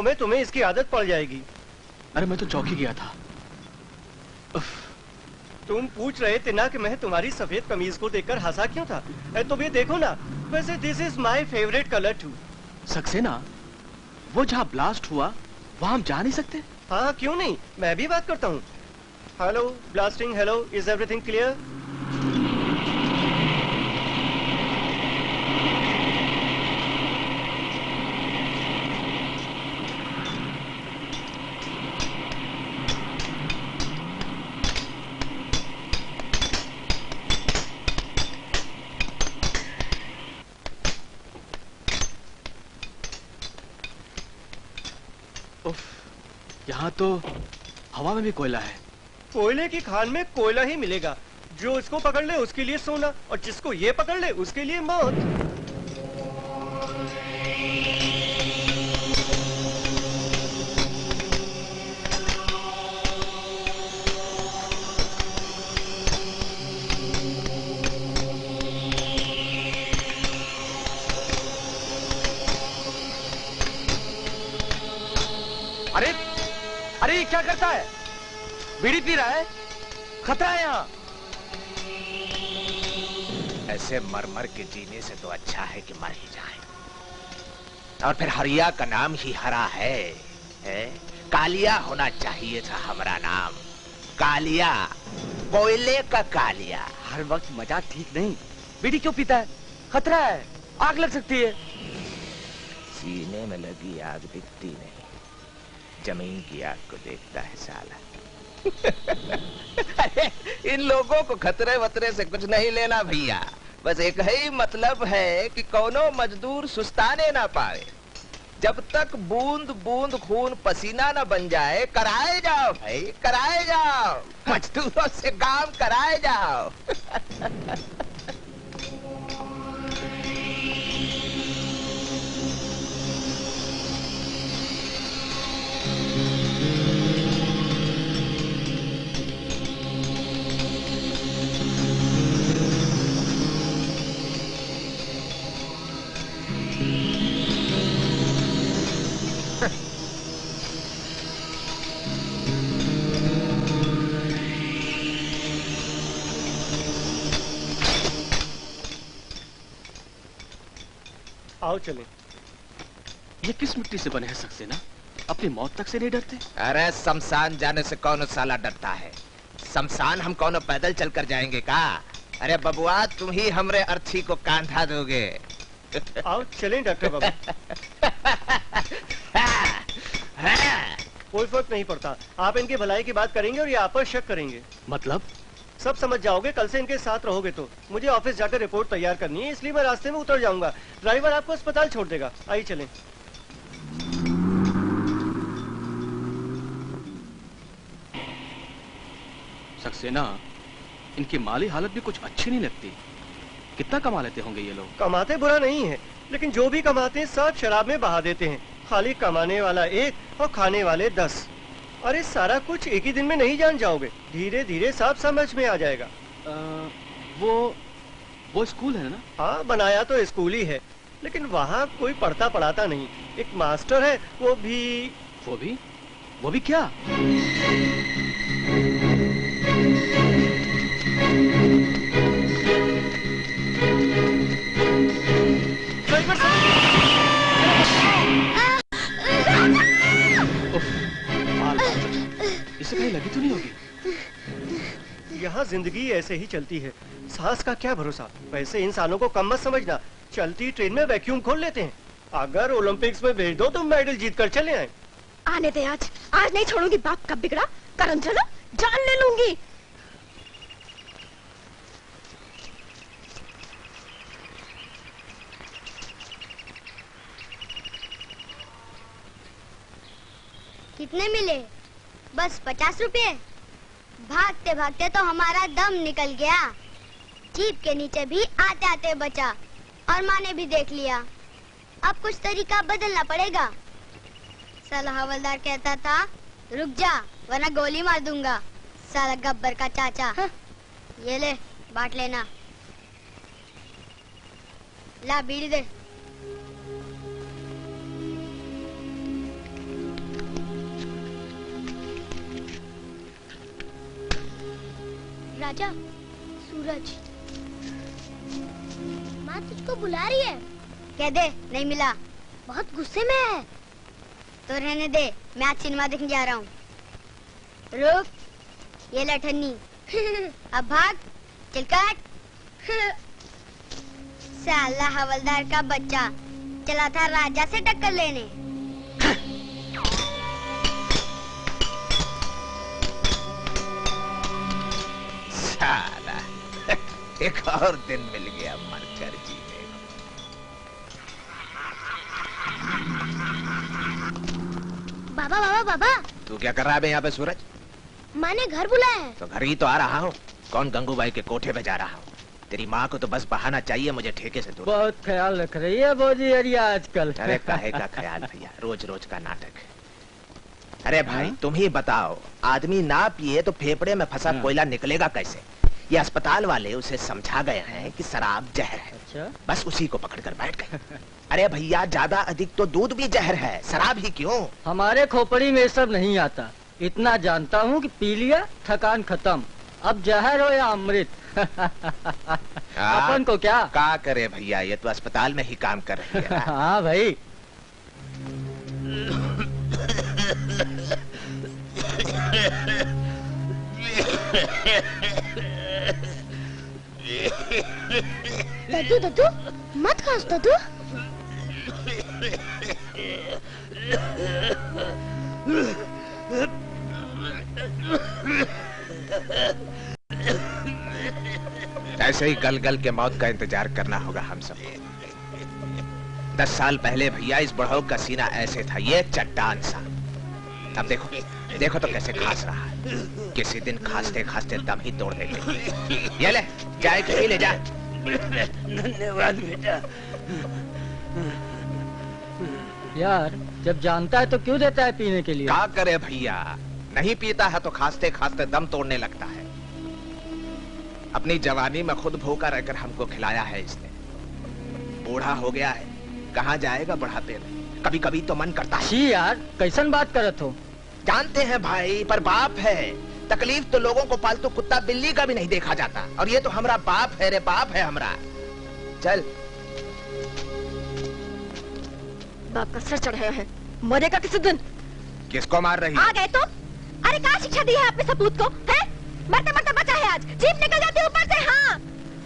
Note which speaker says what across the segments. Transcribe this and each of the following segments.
Speaker 1: में तुम्हें इसकी आदत पड़ जाएगी।
Speaker 2: अरे मैं तो चौकी गया था।
Speaker 1: तुम पूछ रहे थे ना कि मैं तुम्हारी सफेद कमीज को देखकर हंसा क्यों था। तो ये देखो ना, वैसे this is my favourite colour too.
Speaker 2: Saxena, वो जहाँ ब्लास्ट हुआ वहाँ हम जा नहीं सकते?
Speaker 1: हाँ क्यों नहीं, मैं भी बात करता हूँ। Hello blasting, hello, is everything clear?
Speaker 2: यहाँ तो हवा में भी कोयला है।
Speaker 1: कोयले की खान में कोयला ही मिलेगा। जो इसको पकड़ ले उसके लिए सोना, और जिसको ये पकड़ ले उसके लिए मौत।
Speaker 3: अरे ये क्या करता है? बीड़ी पी रहा है? खतरा है यहाँ।
Speaker 4: ऐसे मर मर के जीने से तो अच्छा है कि मर ही जाए। और फिर हरिया का नाम ही हरा है? कालिया होना चाहिए था हमारा नाम। कालिया, कोयले का कालिया।
Speaker 3: हर वक्त मजाक ठीक नहीं। बीड़ी क्यों पीता है? खतरा है, आग लग सकती है।
Speaker 4: सीने में लगी आग दिखती नहीं, जमीन की आग को देखता है साला। अरे इन लोगों को खतरे वतरे से कुछ नहीं लेना भैया। बस एक ही मतलब है कि कोनो मजदूर सुस्ताने ना पाए। जब तक बूंद बूंद खून पसीना ना बन जाए, कराए जाओ भाई, कराए जाओ। मजदूरों से काम कराए जाओ।
Speaker 1: आओ चलें।
Speaker 2: ये किस मिट्टी से बने हैं सक्सेना? अपनी मौत तक से नहीं डरते?
Speaker 4: अरे शमशान जाने से कौन साला डरता है? शमशान हम कौन पैदल चलकर जाएंगे का? अरे बबुआ, तुम ही हमरे अर्थी को कांधा दोगे।
Speaker 1: आओ चलें डॉक्टर बाबू। कोई फर्क नहीं पड़ता। आप इनकी भलाई की बात करेंगे और ये आप पर शक करेंगे।
Speaker 2: मतलब?
Speaker 1: सब समझ जाओगे कल से इनके साथ रहोगे तो। मुझे ऑफिस जाकर रिपोर्ट तैयार करनी है, इसलिए मैं रास्ते में उतर जाऊंगा। ड्राइवर आपको अस्पताल छोड़ देगा। आइए चलें।
Speaker 2: सक्सेना, इनकी माली हालत भी कुछ अच्छी नहीं लगती। कितना कमा लेते होंगे ये लोग?
Speaker 1: कमाते बुरा नहीं है, लेकिन जो भी कमाते हैं सब शराब में बहा देते हैं। खाली कमाने वाला एक और खाने वाले 10। अरे सारा कुछ एक ही दिन में नहीं जान जाओगे, धीरे धीरे सब समझ में आ जाएगा।
Speaker 2: वो स्कूल है ना?
Speaker 1: हाँ बनाया तो स्कूल ही है, लेकिन वहाँ कोई पढ़ता पढ़ाता नहीं। एक मास्टर है, वो भी
Speaker 2: क्या? इसे कहीं लगी तो नहीं होगी?
Speaker 1: यहाँ जिंदगी ऐसे ही चलती है, सांस का क्या भरोसा। वैसे इंसानों को कम मत समझना, चलती ट्रेन में वैक्यूम खोल लेते हैं। अगर ओलंपिक्स में भेज दो तो मेडल जीत कर चले आए।
Speaker 5: आने दे, आज नहीं छोड़ूंगी। बाप कब बिगड़ा, करम चलो, जान ले लूंगी।
Speaker 6: कितने मिले? बस 50 रुपए। भागते भागते तो हमारा दम निकल गया। जीप के नीचे भी आते आते बचा, और माँ ने भी देख लिया। अब कुछ तरीका बदलना पड़ेगा। साला हवलदार कहता था रुक जा वरना गोली मार दूंगा। साला गब्बर का चाचा। ये ले, बांट लेना। ला बीड़ी दे। राजा सूरज। माँ तुझको बुला रही है। कह दे नहीं मिला। बहुत गुस्से में है। तो रहने दे, मैं आज सिनेमा देखने जा रहा हूँ। रुक, ये लठन्नी। अब भाग, चल काट। साला हवलदार का बच्चा चला था राजा से टक्कर लेने।
Speaker 4: साला एक और दिन मिल गया मरकर जीने को।
Speaker 6: बाबा बाबा बाबा,
Speaker 4: तू क्या कर रहा है यहाँ पे सूरज?
Speaker 6: माँ ने घर बुलाया है।
Speaker 4: तो घर ही तो आ रहा हूँ। कौन गंगूबाई के कोठे पे जा रहा हूँ? तेरी माँ को तो बस बहाना चाहिए मुझे ठेके से दूर।
Speaker 7: बहुत ख्याल रख रही है भौजी अरिया आजकल।
Speaker 4: अरे काहे का ख्याल भैया, रोज रोज का नाटक। अरे भाई तुम ही बताओ, आदमी ना पिए तो फेफड़े में फंसा कोयला निकलेगा कैसे? ये अस्पताल वाले उसे समझा गए हैं कि शराब जहर है।
Speaker 7: अच्छा?
Speaker 4: बस उसी को पकड़कर बैठ गए। अरे भैया ज्यादा अधिक तो दूध भी जहर है, शराब ही क्यों?
Speaker 7: हमारे खोपड़ी में सब नहीं आता। इतना जानता हूँ कि पी लिया थकान खत्म। अब जहर हो या अमृत। अपन को क्या
Speaker 4: करे भैया, ये तो अस्पताल में ही काम कर रही है।
Speaker 7: हाँ भाई।
Speaker 6: दद्दू दद्दू मत खास दद्दू।
Speaker 4: ऐसे ही गल गल के मौत का इंतजार करना होगा हम सबको। 10 साल पहले भैया इस बढ़ऊ का सीना ऐसे था, ये चट्टान सा। अब देखो देखो तो कैसे खास रहा है। किसी दिन खांसते खांसते दम ही तोड़ देंगे। ये ले, चाय खी ले जा।
Speaker 3: धन्यवाद बेटा।
Speaker 7: यार जब जानता है तो क्यों देता है पीने के लिए?
Speaker 4: क्या करे भैया, नहीं पीता है तो खांसते खांसते दम तोड़ने लगता है। अपनी जवानी में खुद भूखा रहकर हमको खिलाया है इसने। बूढ़ा हो गया है, कहाँ जाएगा बुढ़ापे में? कभी कभी तो मन करता है।
Speaker 7: छी यार, कैसन बात करत हो?
Speaker 4: जानते हैं भाई, पर बाप है। तकलीफ तो लोगों को पालतू कुत्ता बिल्ली का भी नहीं देखा जाता, और ये तो हमरा बाप है रे, बाप है हमरा। चल।
Speaker 5: बाप का सर चढ़ाया है, मरेगा किसी दिन।
Speaker 4: किसको मार रही
Speaker 5: आ गए तो? अरे क्या शिक्षा दी है आपने सपूत को? है? मरते मरते बचा है आज, जीप निकल जाती है ऊपर से। हाँ,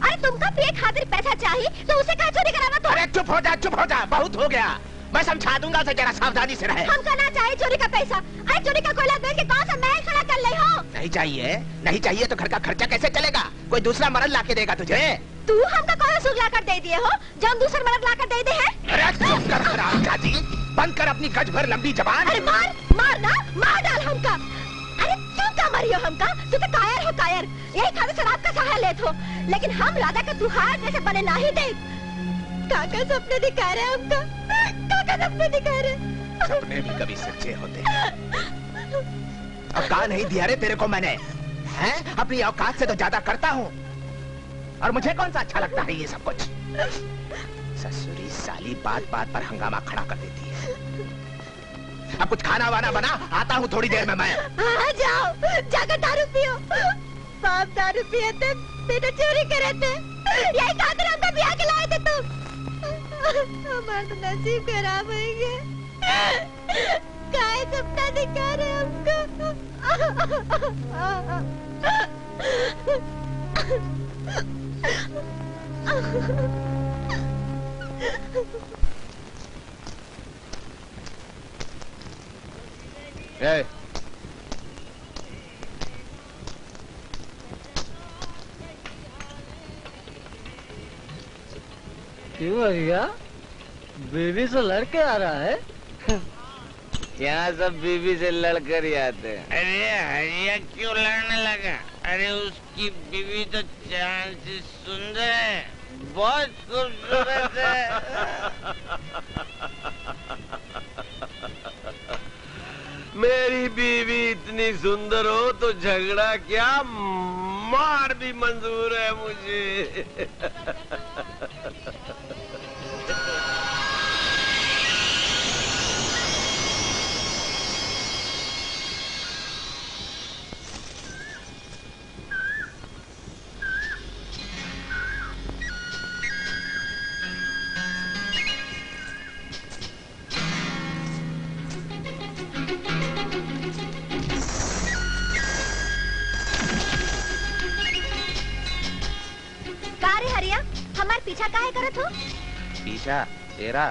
Speaker 5: अरे तुमको भी एक खातिर पैसा चाहिए तो उसे क्या चोरी कराना? तो
Speaker 4: अरे चुप हो जा, बहुत हो गया। मैं समझा दूंगा उसे, जरा सावधानी से रहे।
Speaker 5: हमको ना चाहिए चोरी का पैसा। अरे चोरी का कोयला बेच के कौन सा महल खड़ा कर ले हो?
Speaker 4: नहीं चाहिए तो घर का खर्चा कैसे चलेगा? कोई दूसरा मर्द लाके देगा तुझे?
Speaker 5: तू हमको कौन सुख ला कर दे दिए हो जो हम दूसरा मर्द ला कर दे दे हैं?
Speaker 4: अरे चुप कर हरामजादी, बंद कर अपनी गज भर लंबी जबान।
Speaker 5: अरे मार डाल हमका। अरे तू क्या मरियो हमका? तू तो कायर हो कायर, यही खातिर शराब का सहारा लेत हो। लेकिन हम राजा का दुहार जैसे बने ना ही दे। काका सपने दिखा रहे हमका, काका सपने दिखा रहे।
Speaker 4: सपने भी कभी सच्चे होते हैं। अब कहा नहीं दिया रे तेरे को मैंने, हैं? अपनी औकात से तो ज्यादा करता हूँ, और मुझे कौन सा अच्छा लगता है ये सब कुछ? ससुरी साली बात बात पर हंगामा खड़ा कर देती है। अब कुछ खाना वाना बना, आता हूँ थोड़ी देर में मैं।
Speaker 5: आ जाओ, जाकर दारू पियो। बाप दारू पिए थे, बेटा चोरी करे थे, यही खातिर हमको ब्याह के लाए थे तुम। हमारा तो नसीब खराब है गया। काय सपना दिखा रहे हमको।
Speaker 4: ए,
Speaker 7: क्यों अरिया, बीवी से लड़के आ रहा है?
Speaker 3: यहाँ सब बीवी से लड़कर ही आते हैं। अरे हरिया क्यों लड़ने लगा? अरे उसकी बीवी तो चांद से सुंदर है, बहुत खूबसूरत है। मेरी बीवी इतनी सुंदर हो तो झगड़ा क्या, मार भी मंजूर है मुझे।
Speaker 5: काहे करत हो?
Speaker 4: पीछा तेरा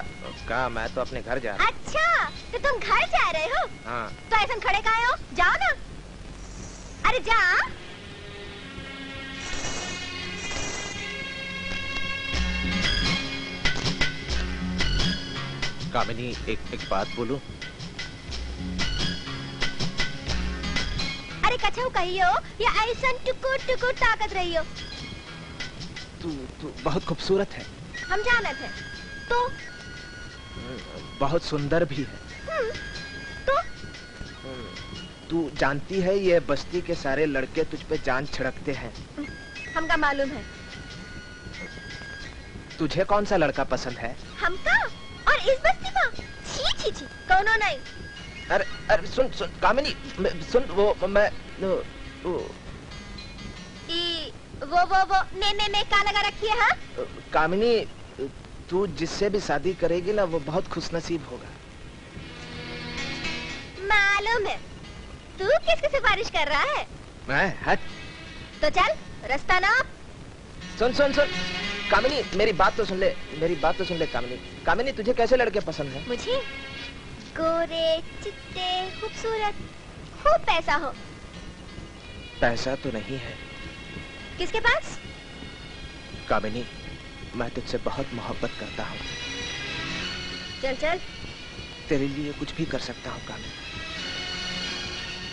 Speaker 4: का, मैं तो अपने घर जा रहा।
Speaker 5: अच्छा, तो तुम घर जा रहे हो?
Speaker 4: हाँ।
Speaker 5: तो ऐसा खड़े काहे हो? जाओ ना। अरे जा।
Speaker 4: कामिनी, एक बात बोलूं?
Speaker 5: अरे कछू कहियो या ऐसा टुकुर टुकुर ताकत रही हो?
Speaker 4: तू बहुत खूबसूरत है।
Speaker 5: हम जानत है। तो
Speaker 4: बहुत सुंदर भी है।
Speaker 5: तो
Speaker 4: तू जानती है ये बस्ती के सारे लड़के तुझ पे जान छिड़कते हैं।
Speaker 5: हमका मालूम है।
Speaker 4: तुझे कौन सा लड़का पसंद है?
Speaker 5: हमका? और इस बस्ती का? छी छी छी, कौनो नहीं।
Speaker 4: अरे सुन कामिनी, सुन मैं
Speaker 5: वो ने का लगा रखी है? हाँ?
Speaker 4: कामिनी, तू जिससे भी शादी करेगी ना वो बहुत खुशनसीब होगा।
Speaker 5: मालूम है। तू किसकी सिफारिश कर रहा है?
Speaker 4: मैं? हट।
Speaker 5: तो चल रास्ता ना।
Speaker 4: सुन कामिनी, मेरी बात तो सुन ले कामिनी, तुझे कैसे लड़के पसंद हैं?
Speaker 5: मुझे गोरे, चिट्टे, खूबसूरत, खूब पैसा हो।
Speaker 4: पैसा तो नहीं है।
Speaker 5: किसके पास?
Speaker 4: कामिनी, मैं तुझसे बहुत मोहब्बत करता हूँ।
Speaker 5: चल।
Speaker 4: तेरे लिए कुछ भी कर सकता हूँ कामिनी।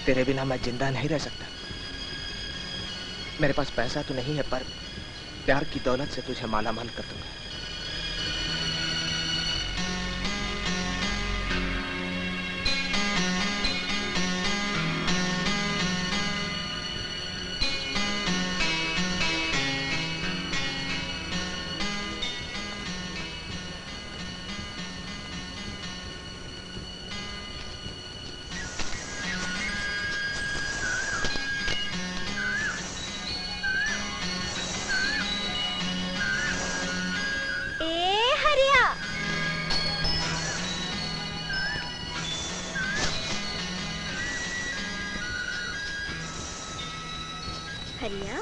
Speaker 4: तेरे बिना मैं जिंदा नहीं रह सकता। मेरे पास पैसा तो नहीं है, पर प्यार की दौलत से तुझे मालामाल कर दूंगा।
Speaker 5: हरिया,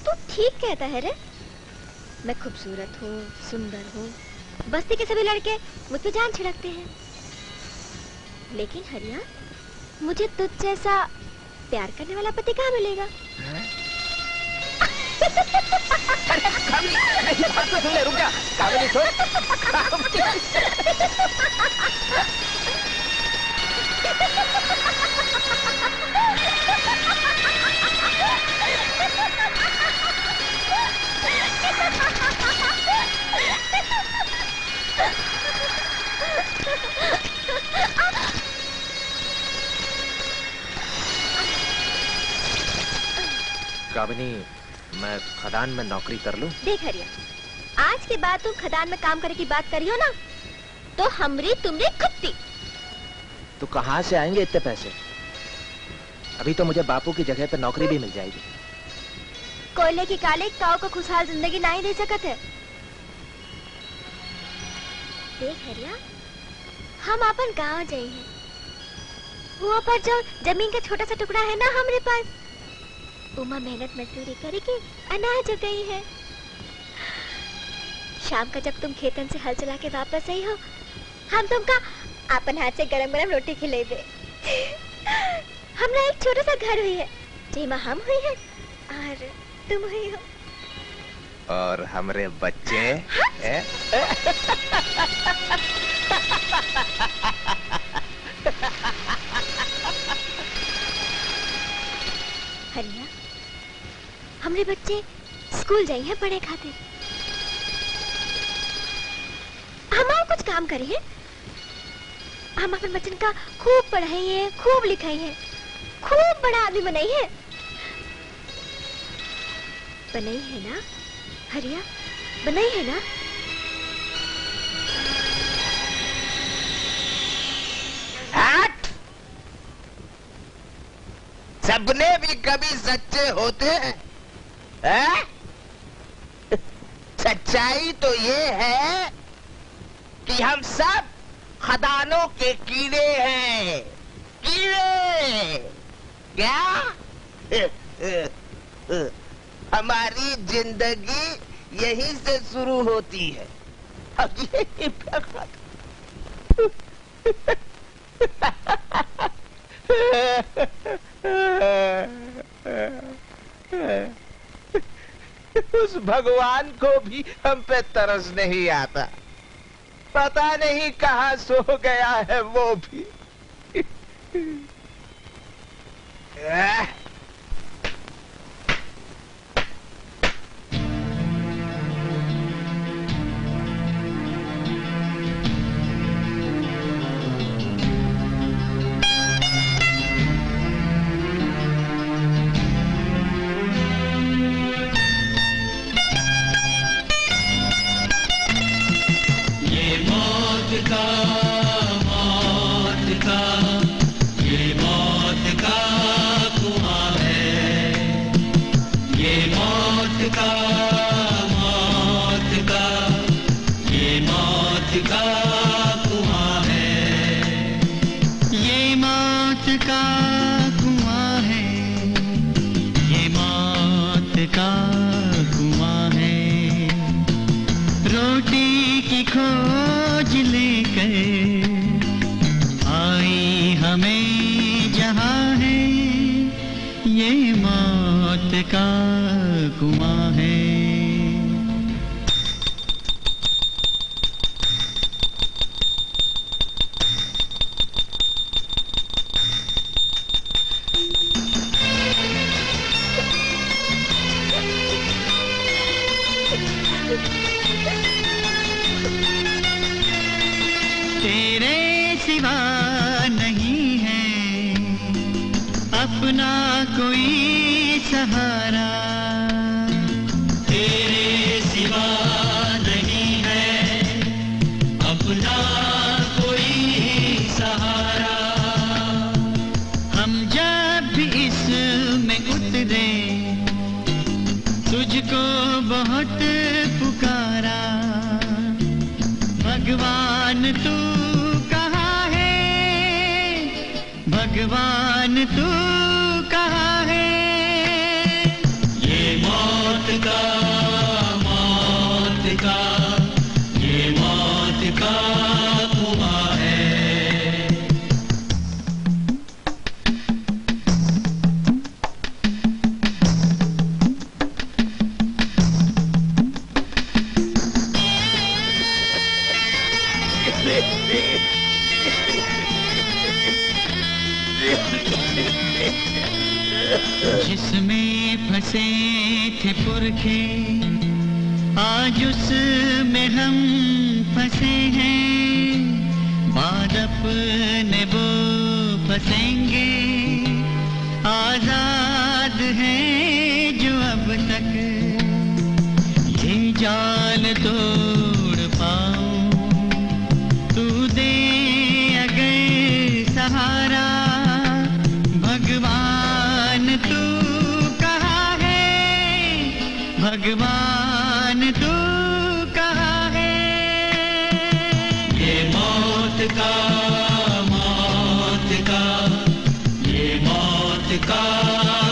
Speaker 5: तू ठीक कहता है रे। मैं खूबसूरत हूँ, सुंदर हूँ, बस्ती के सभी लड़के मुझ पे जान छिड़कते हैं। लेकिन हरिया, मुझे तुझ जैसा प्यार करने वाला पति कहाँ मिलेगा?
Speaker 4: रुक जा, कामिनी छोड़। कामिनी, मैं खदान में नौकरी कर लूं?
Speaker 5: देख हरिया, आज के बाद तुम खदान में काम करने की बात करियो ना, तो हमरी तुमरी कुत्ती।
Speaker 4: तो कहाँ से आएंगे इतने पैसे? अभी तो मुझे बापू की जगह पे नौकरी भी मिल जाएगी।
Speaker 5: कोयले की काले काऊ को खुशहाल जिंदगी नहीं दे सकत है। देख हरिया, हम अपन गांव जाए हैं। वहाँ पर जो जमीन का छोटा सा टुकड़ा है ना हमारे पास, उमा मेहनत मजदूरी करके अनाज उगाई है। शाम का जब तुम खेतन से हल चला के वापस आई हो, हम तुमका अपन हाथ से गरम गरम रोटी खिले दे। हमरा एक छोटा सा घर हुई है, जेमा हम हुई है और तुम हुई हो।
Speaker 4: और हमरे बच्चे?
Speaker 5: हरिया, हमरे बच्चे स्कूल जाए हैं पढ़े खातिर। हम और कुछ काम करे हैं। हम अपन बच्चन का खूब पढ़ाई है, खूब लिखाई है, खूब बड़ा आदमी बनाई है। बनाई है ना हरिया, बनाई है ना?
Speaker 4: सबने भी कभी सच्चे होते हैं? सच्चाई तो ये है कि हम सब खदानों के कीड़े हैं। कीड़े क्या? हमारी जिंदगी यहीं से शुरू होती है। अब ये उस भगवान को भी हम पे तरस नहीं आता। पता नहीं कहाँ सो गया है वो भी।
Speaker 8: खोज लेकर आई हमें जहां है, ये मौत का कुआं है। तेरे सिवा नहीं है अपना कोई सहारा, तेरे सिवा नहीं है अपना कोई सहारा। हम जब भी इसमें उतरे तुझको बहुत पुकारा, भगवान तू कहाँ है, भगवान तू कहाँ है। ये मौत का ये मौत का कुआं है। जिसमें फंसे थे पुरखे आज उसमें हम फंसे हैं, बाद अपने वो फंसेंगे, आजाद हैं जो अब तक। ये जाल तोड़ पाऊं तू दे अगर सहारा, भगवान तू कहाँ है, भगवान तू कहाँ है। ये मौत का ये मौत का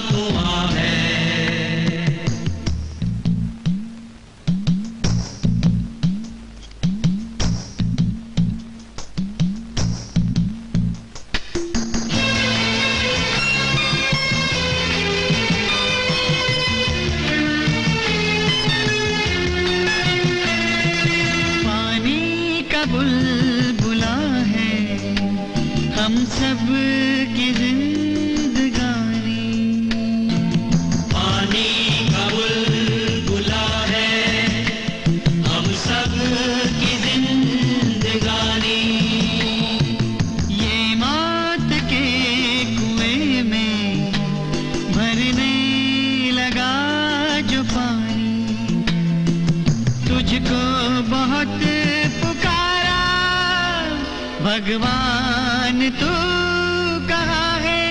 Speaker 8: कुआं है। बुलबुला है हम सब की जिंदगानी, पानी का बुलबुला है हम सब की जिंदगानी। ये मौत के कुएं में भरने लगा जो पानी, तुझको बहुत भगवान तू कहाँ है।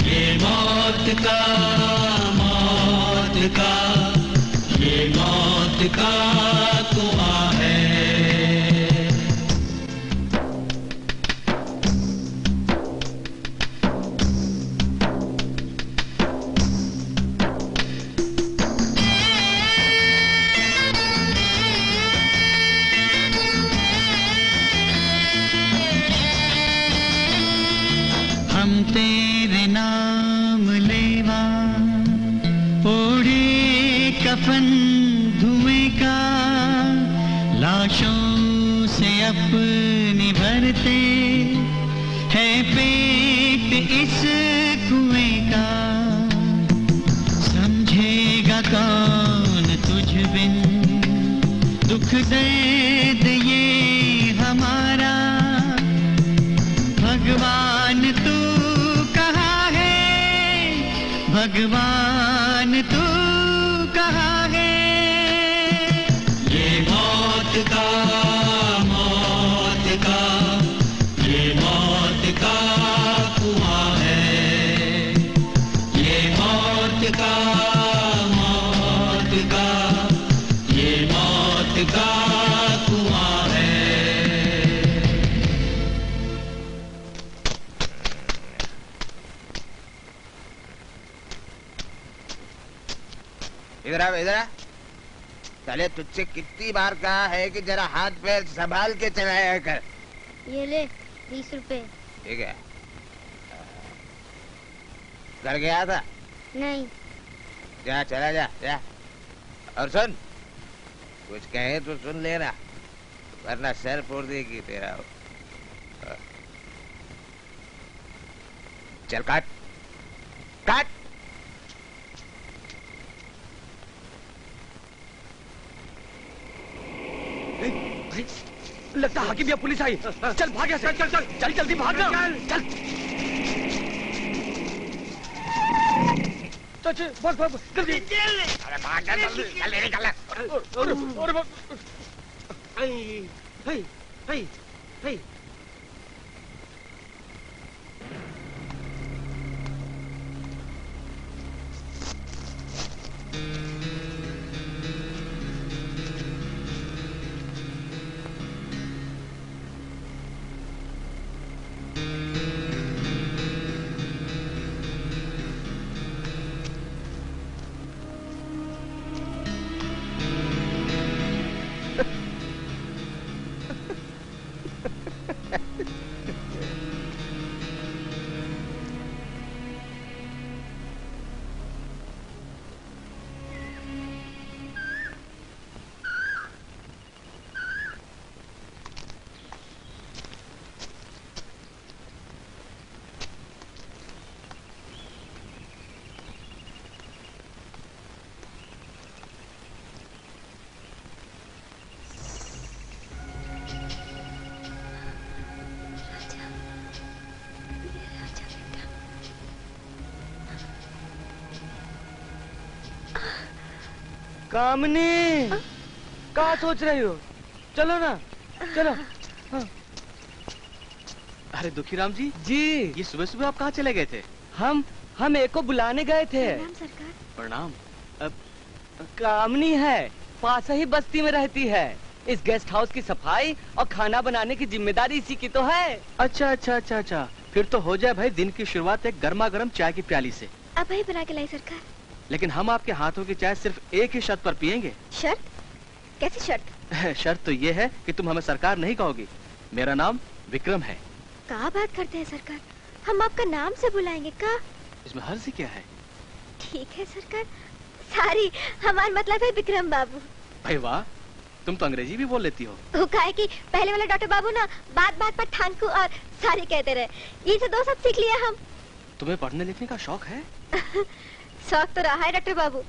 Speaker 8: ये मौत का ये मौत का कुआं है। हम तेरे नाम लेवा, ओढ़े कफन धुएं का, लाशों से अपने भरते है पेट इस कुएं का। समझेगा कौन तुझ बिन दुख दर्द ये हमारा, भगवान तू कहाँ है, भगवान तू कहाँ है।
Speaker 9: ये मौत का, ये मौत का कुआं है, ये मौत का, ये मौत का कुआं है।
Speaker 4: इधर आ, इधर आ। चले तुझसे कितनी बार कहा है कि जरा हाथ पैर संभाल के चलाया कर।
Speaker 6: ये ले 20 रुपए।
Speaker 4: ठीक है। घर गया था?
Speaker 6: नहीं।
Speaker 4: जा चला जा जा। और सुन, कुछ कहे तो सुन लेना, वरना सर फोड़ देगी तेरा। चल काट काट।
Speaker 2: लगता हाकिम या पुलिस आई। चल भाग यहाँ से। चल चल चल जल्दी भाग ना। चल चल भाग भाग जल्दी।
Speaker 4: अरे भाग जा जल्दी, जल्दी निकल।
Speaker 2: अरे
Speaker 3: कामनी, क्या सोच रही हो? चलो ना, चलो। हाँ।
Speaker 2: अरे दुखीराम जी, ये सुबह सुबह आप कहाँ चले गए थे?
Speaker 3: हम एक को बुलाने गए थे।
Speaker 5: प्रणाम सरकार।
Speaker 2: प्रणाम।
Speaker 3: कामनी है, पास ही बस्ती में रहती है। इस गेस्ट हाउस की सफाई और खाना बनाने की जिम्मेदारी इसी की तो है।
Speaker 2: अच्छा अच्छा अच्छा अच्छा, फिर तो हो जाए भाई दिन की शुरुआत एक गर्मा गर्म चाय की प्याली से।
Speaker 5: अब वही बना के लाई सरकार।
Speaker 2: लेकिन हम आपके हाथों की चाय सिर्फ एक ही शर्त पर पियेंगे।
Speaker 5: शर्त? कैसी शर्त?
Speaker 2: शर्त तो ये है कि तुम हमें सरकार नहीं कहोगी। मेरा नाम विक्रम है।
Speaker 5: क्या बात करते हैं सरकार, हम आपका नाम से बुलाएंगे का?
Speaker 2: इसमें हर्ज क्या है?
Speaker 5: ठीक है सरकार, सारी हमारा मतलब है विक्रम बाबू।
Speaker 2: भाई वाह, तुम तो अंग्रेजी भी बोल लेती हो।
Speaker 5: वो काहे कि पहले वाला डॉक्टर बाबू ना बात बात पर ठानकू और सारी कहते रहे, ये से 2 शब्द सीख लिया हम।
Speaker 2: तुम्हें पढ़ने लिखने का शौक है?
Speaker 5: शौक तो रहा है डॉक्टर बाबू,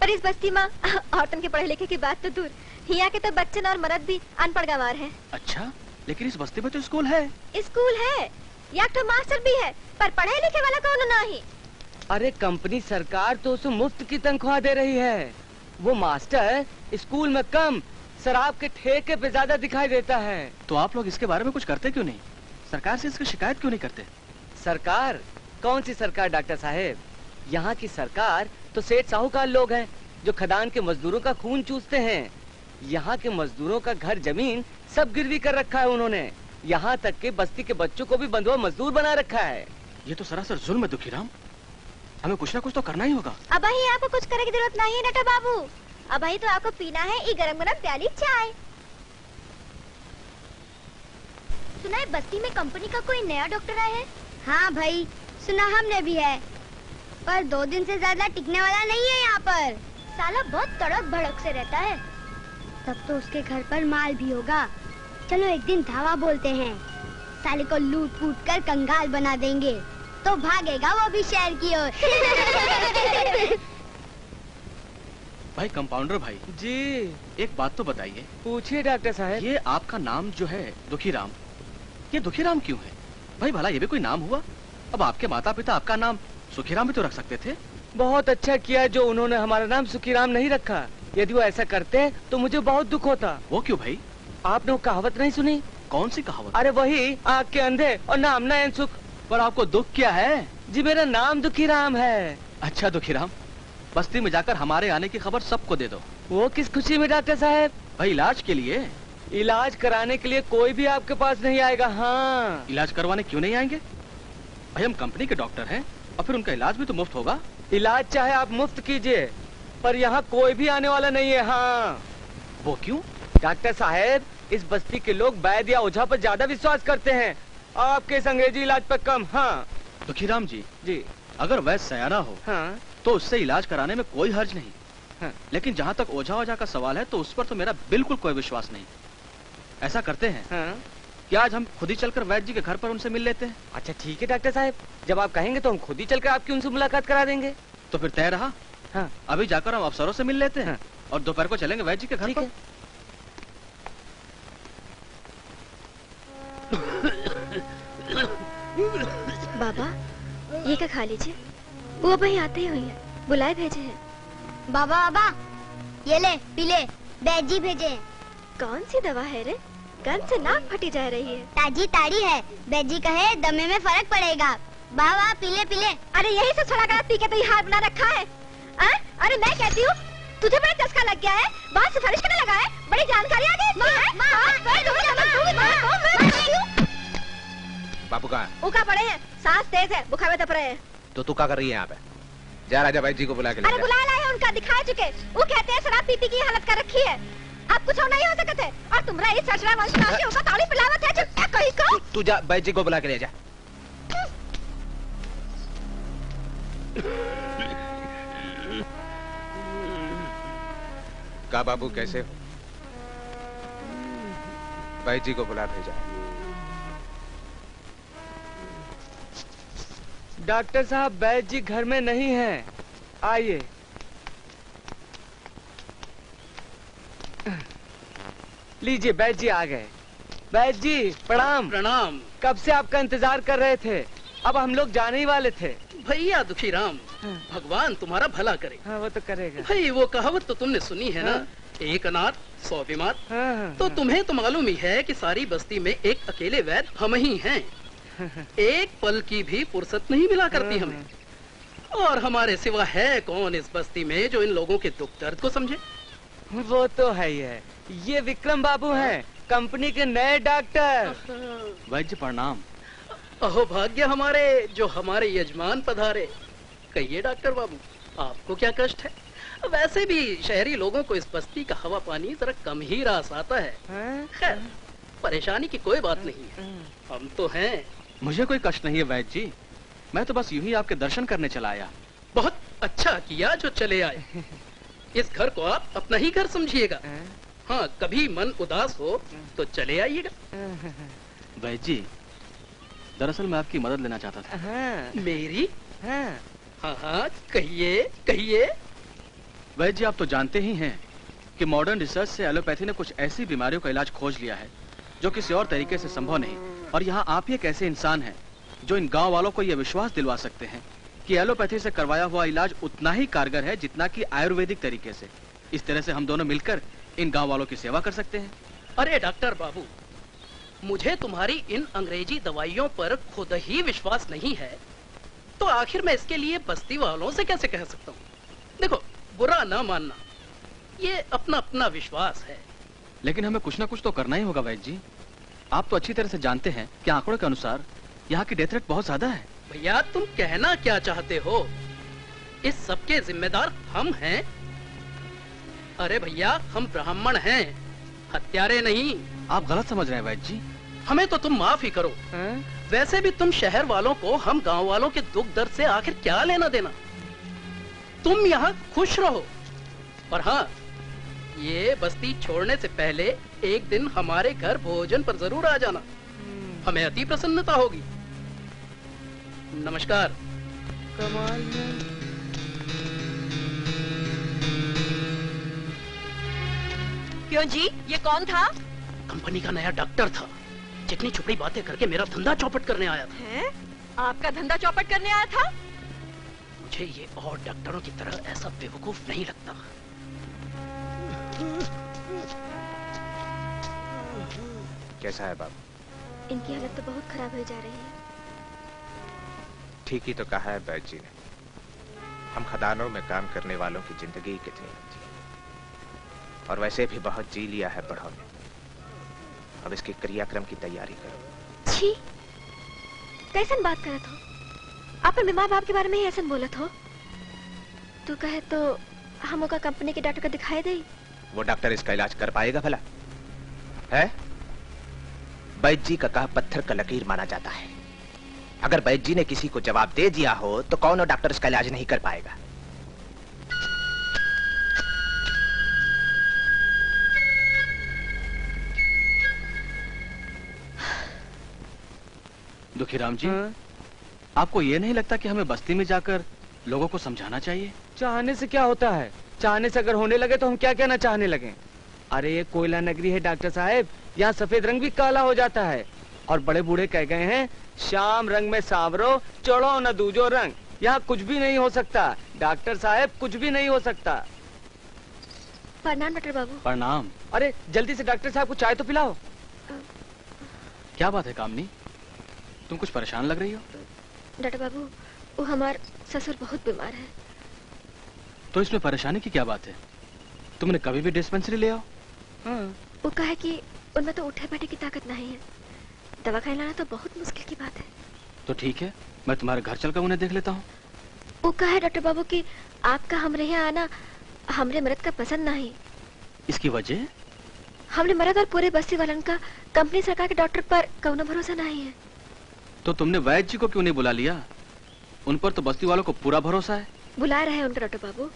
Speaker 5: पर इस बस्ती में औरतन के पढ़े लिखे की बात तो दूर, यहाँ के तो बच्चन और मर्द भी अनपढ़ गंवार हैं।
Speaker 2: अच्छा, लेकिन इस बस्ती में तो स्कूल है।
Speaker 5: स्कूल है, या तो मास्टर भी है, पर पढ़े लिखे वाला कौन नहीं।
Speaker 3: अरे कंपनी सरकार तो उसे मुफ्त की तनख्वाह दे रही है। वो मास्टर स्कूल में कम, शराब के ठेके पे ज्यादा दिखाई देता है।
Speaker 2: तो आप लोग इसके बारे में कुछ करते क्यों नहीं? सरकार से इसकी शिकायत क्यों नहीं करते?
Speaker 3: सरकार? कौन सी सरकार डॉक्टर साहेब? यहाँ की सरकार तो सेठ साहूकार लोग हैं जो खदान के मजदूरों का खून चूसते हैं। यहाँ के मजदूरों का घर जमीन सब गिरवी कर रखा है उन्होंने। यहाँ तक के बस्ती के बच्चों को भी बंधुआ मजदूर बना रखा है।
Speaker 2: ये तो सरासर जुल्म है दुखीराम, हमें कुछ ना कुछ तो करना ही होगा।
Speaker 5: अब ही आपको कुछ करने की जरूरत नहीं है नटा बाबू, अब ही तो आपको पीना है ये गरम गरम प्याली चाय। सुना है बस्ती में कंपनी का कोई नया डॉक्टर आया है?
Speaker 6: हाँ भाई, सुना हमने भी है, पर 2 दिन से ज्यादा टिकने वाला नहीं है यहाँ पर। साला बहुत तड़क भड़क से रहता है। तब तो उसके घर पर माल भी होगा। चलो एक दिन धावा बोलते हैं, साले को लूट फूट कर कंगाल बना देंगे, तो भागेगा वो भी शहर की ओर।
Speaker 2: भाई कंपाउंडर भाई
Speaker 7: जी,
Speaker 2: एक बात तो बताइए।
Speaker 7: पूछिए डॉक्टर साहब।
Speaker 2: ये आपका नाम जो है दुखीराम, ये दुखीराम क्यों है भाई? भला ये भी कोई नाम हुआ? अब आपके माता पिता आपका नाम सुखीराम भी तो रख सकते थे।
Speaker 7: बहुत अच्छा किया जो उन्होंने हमारा नाम सुखीराम नहीं रखा। यदि वो ऐसा करते तो मुझे बहुत दुख होता।
Speaker 2: वो क्यों भाई?
Speaker 7: आपने वो कहावत नहीं सुनी?
Speaker 2: कौन सी कहावत?
Speaker 7: अरे वही, आँख के अंधे और नाम न सुख।
Speaker 2: पर आपको दुख क्या है?
Speaker 7: जी मेरा नाम दुखीराम है।
Speaker 2: अच्छा दुखीराम, बस्ती में जाकर हमारे आने की खबर सबको दे दो।
Speaker 7: वो किस खुशी में डॉक्टर साहब?
Speaker 2: भाई इलाज के लिए।
Speaker 7: इलाज कराने के लिए कोई भी आपके पास नहीं आएगा। हाँ,
Speaker 2: इलाज करवाने क्यों नहीं आएंगे भाई? हम कंपनी के डॉक्टर हैं और फिर उनका इलाज भी तो मुफ्त होगा।
Speaker 7: इलाज चाहे आप मुफ्त कीजिए, पर यहाँ कोई भी आने वाला नहीं है। हाँ।
Speaker 2: वो क्यों?
Speaker 7: डॉक्टर साहब, इस बस्ती के लोग वैद्य या ओझा पर ज्यादा विश्वास करते हैं, आपके इस अंग्रेजी इलाज पर कम। हाँ
Speaker 2: दुखीराम जी, अगर वैद्य सयाना हो
Speaker 7: हाँ
Speaker 2: तो उससे इलाज कराने में कोई हर्ज नहीं।
Speaker 7: हाँ।
Speaker 2: लेकिन जहाँ तक ओझा का सवाल है तो उस पर तो मेरा बिल्कुल कोई विश्वास नहीं। ऐसा करते हैं
Speaker 7: हाँ।
Speaker 2: कि आज हम खुद ही चलकर वैद्य जी के घर पर उनसे मिल लेते हैं।
Speaker 7: अच्छा ठीक है डॉक्टर साहब, जब आप कहेंगे तो हम खुद ही चलकर आपकी उनसे मुलाकात करा देंगे।
Speaker 2: तो फिर तय रहा।
Speaker 7: हाँ।
Speaker 2: अभी जाकर हम अफसरों से मिल लेते हैं और दोपहर को चलेंगे वैद्य जी के घर
Speaker 7: ठीक
Speaker 2: पर।
Speaker 7: है।
Speaker 5: बाबा, ये क्या खा लीजिए, वो भाई आते ही हुई है, बुलाए भेजे हैं।
Speaker 6: बाबा बाबा, ये ले पी ले, बैजी भेजे हैं।
Speaker 5: कौन सी दवा है रे? गन से नाक फटी जा रही है।
Speaker 6: ताजी ताड़ी है, बैजी कहे दमे में फर्क पड़ेगा। बाबा पी ले पी ले।
Speaker 5: अरे यही सब छोड़ा गया पी के तो ये हाथ बना रखा है। अरे मैं कहती हूँ, तुझे बड़ा चस्का लग गया है, बात सिफारिश करने लगा है, बड़ी जानकारी आ गई।
Speaker 4: बापू कहाँ है?
Speaker 5: उका पड़े हैं, सांस तेज है, बुखार में तप रहे हैं।
Speaker 4: तो तू क्या कर रही है यहाँ पे? जा राजा भाई जी को बुला के ले
Speaker 5: अरे
Speaker 4: जा।
Speaker 5: बुला लाए उनका, दिखा चुके। वो कहते हैं शराब पीती की हालत कर रखी है, अब कुछ और नहीं हो सकते। और तुमरा इस ससुरा वंश नाम के उनका ताली पिलावत है, चुप कहीं को।
Speaker 4: तू जा भाई जी को बुला के ले जा। का बाबू कैसे हो? भाई जी को बुला भेजा।
Speaker 7: डॉक्टर साहब, वैद्य जी घर में नहीं है, आइए। लीजिए, वैद्य जी आ गए। वैद्य जी प्रणाम।
Speaker 10: प्रणाम।
Speaker 7: कब से आपका इंतजार कर रहे थे, अब हम लोग जाने ही वाले थे।
Speaker 10: भैया दुखीराम, भगवान तुम्हारा भला करे।
Speaker 7: हाँ वो तो करेगा।
Speaker 10: भाई वो कहावत तो तुमने सुनी है ना, एक अनाथ 100 बीमार। तो तुम्हें तो मालूम ही है कि सारी बस्ती में एक अकेले वैद्य हम ही हैं। एक पल की भी फुर्सत नहीं मिला करती हमें, और हमारे सिवा है कौन इस बस्ती में जो इन लोगों के दुख दर्द को समझे।
Speaker 7: वो तो है ही है, ये विक्रम बाबू हैं, कंपनी के नए डॉक्टर।
Speaker 2: वैद्य प्रणाम।
Speaker 10: अहो भाग्य हमारे जो हमारे यजमान पधारे। कहिए डॉक्टर बाबू, आपको क्या कष्ट है? वैसे भी शहरी लोगों को इस बस्ती का हवा पानी जरा कम ही रास आता है। खैर, परेशानी की कोई बात नहीं है, हम तो हैं।
Speaker 2: मुझे कोई कष्ट नहीं है वैद्य जी, मैं तो बस यूं ही आपके दर्शन करने चला आया।
Speaker 10: बहुत अच्छा किया जो चले आए। इस घर को आप अपना ही घर समझिएगा। हाँ, कभी मन उदास हो तो चले आइएगा।
Speaker 2: वैद्य जी, दरअसल मैं आपकी मदद लेना चाहता था।
Speaker 10: मेरी? हाँ हाँ, कहिए कहिए।
Speaker 2: वैद्य जी, आप तो जानते ही हैं कि मॉडर्न रिसर्च से एलोपैथी ने कुछ ऐसी बीमारियों का इलाज खोज लिया है जो किसी और तरीके से संभव नहीं। और यहाँ आप ही एक ऐसे इंसान हैं जो इन गांव वालों को यह विश्वास दिलवा सकते हैं कि एलोपैथी से करवाया हुआ इलाज उतना ही कारगर है जितना कि आयुर्वेदिक तरीके से। इस तरह से हम दोनों मिलकर इन गांव वालों की सेवा कर सकते हैं।
Speaker 10: अरे डॉक्टर बाबू, मुझे तुम्हारी इन अंग्रेजी दवाइयों पर खुद ही विश्वास नहीं है, तो आखिर मैं इसके लिए बस्ती वालों से कैसे कह सकता हूँ? देखो, बुरा ना मानना, ये अपना अपना विश्वास है।
Speaker 2: लेकिन हमें कुछ ना कुछ तो करना ही होगा वैद्य जी। आप तो अच्छी तरह से जानते हैं कि आंकड़ों के अनुसार यहाँ की डेथ रेट बहुत ज्यादा है।
Speaker 10: भैया, तुम कहना क्या चाहते हो? इस सब के जिम्मेदार हम हैं। अरे भैया, हम ब्राह्मण हैं, हत्यारे नहीं।
Speaker 2: आप गलत समझ रहे हैं वैद्य जी।
Speaker 10: हमें तो तुम माफ ही करो। वैसे भी तुम शहर वालों को हम गांव वालों के दुख दर्द से आखिर क्या लेना देना। तुम यहाँ खुश रहो। और हाँ, ये बस्ती छोड़ने से पहले एक दिन हमारे घर भोजन पर जरूर आ जाना, हमें अति प्रसन्नता होगी। नमस्कार।
Speaker 4: कमाल है।
Speaker 5: क्यों जी, ये कौन था?
Speaker 10: कंपनी का नया डॉक्टर था, चिकनी छुपड़ी बातें करके मेरा धंधा चौपट करने आया था।
Speaker 5: हैं? आपका धंधा चौपट करने आया था?
Speaker 10: मुझे ये और डॉक्टरों की तरह ऐसा बेवकूफ नहीं लगता।
Speaker 4: कैसा है बाबू?
Speaker 6: इनकी हालत तो बहुत खराब हो जा रही है।
Speaker 4: ठीक ही तो कहा है बैद जी ने। हम खदानों में काम करने वालों की जिंदगी कितनी होती है, और वैसे भी बहुत जी लिया है बड़ों ने। अब इसके क्रियाक्रम की तैयारी करो।
Speaker 6: छी, कैसन बात करत हो? अपन बीमार बाप के बारे में ही ऐसा बोलत हो? तू कहे तो हम ओका कंपनी के डॉक्टर को दिखाई दे।
Speaker 4: वो डॉक्टर इसका इलाज कर पाएगा भला? है? बैद जी का कहा पत्थर का लकीर माना जाता है। अगर बैद जी ने किसी को जवाब दे दिया हो तो कौन डॉक्टर इसका इलाज नहीं कर पाएगा।
Speaker 2: दुखीराम जी, आपको ये नहीं लगता कि हमें बस्ती में जाकर लोगों को समझाना चाहिए?
Speaker 11: चाहने से क्या होता है? चाहने से अगर होने लगे तो हम क्या कहना चाहने लगे? अरे ये कोयला नगरी है डॉक्टर साहब, यहाँ सफेद रंग भी काला हो जाता है। और बड़े बूढ़े कह गए हैं, शाम रंग में सांवरो, चढ़ो न दूजो रंग। यहाँ कुछ भी नहीं हो सकता डॉक्टर साहब, कुछ भी नहीं हो सकता।
Speaker 6: प्रणाम डॉक्टर बाबू।
Speaker 2: प्रणाम।
Speaker 11: अरे जल्दी से डॉक्टर साहब को चाय तो पिलाओ।
Speaker 2: क्या बात है कामनी, तुम कुछ परेशान लग रही हो?
Speaker 6: डॉक्टर बाबू, वो हमार ससुर बहुत बीमार है।
Speaker 2: तो इसमें परेशानी की क्या बात है? तुमने कभी भी डिस्पेंसरी ले आओ।
Speaker 6: वो कहे कि उनमें तो उठे बैठे की ताकत नहीं है, दवा खाने लाना तो बहुत मुश्किल की बात है।
Speaker 2: तो ठीक है, मैं तुम्हारे घर चलकर उन्हें देख लेता हूँ।
Speaker 6: वो कहे डॉक्टर बाबू कि आपका हमरे यहाँ आना हमरे मर्द का पसंद नहीं।
Speaker 2: इसकी वजह?
Speaker 6: हमरे मर्द और पूरे बस्ती वालन का कंपनी सरकार के डॉक्टर पर कौनो भरोसा नहीं है।
Speaker 2: तो तुमने वैद्य जी को क्यों नहीं बुला लिया? उन पर तो बस्ती वालों को पूरा भरोसा है।
Speaker 6: बुला रहे हैं उनका डॉक्टर बाबू,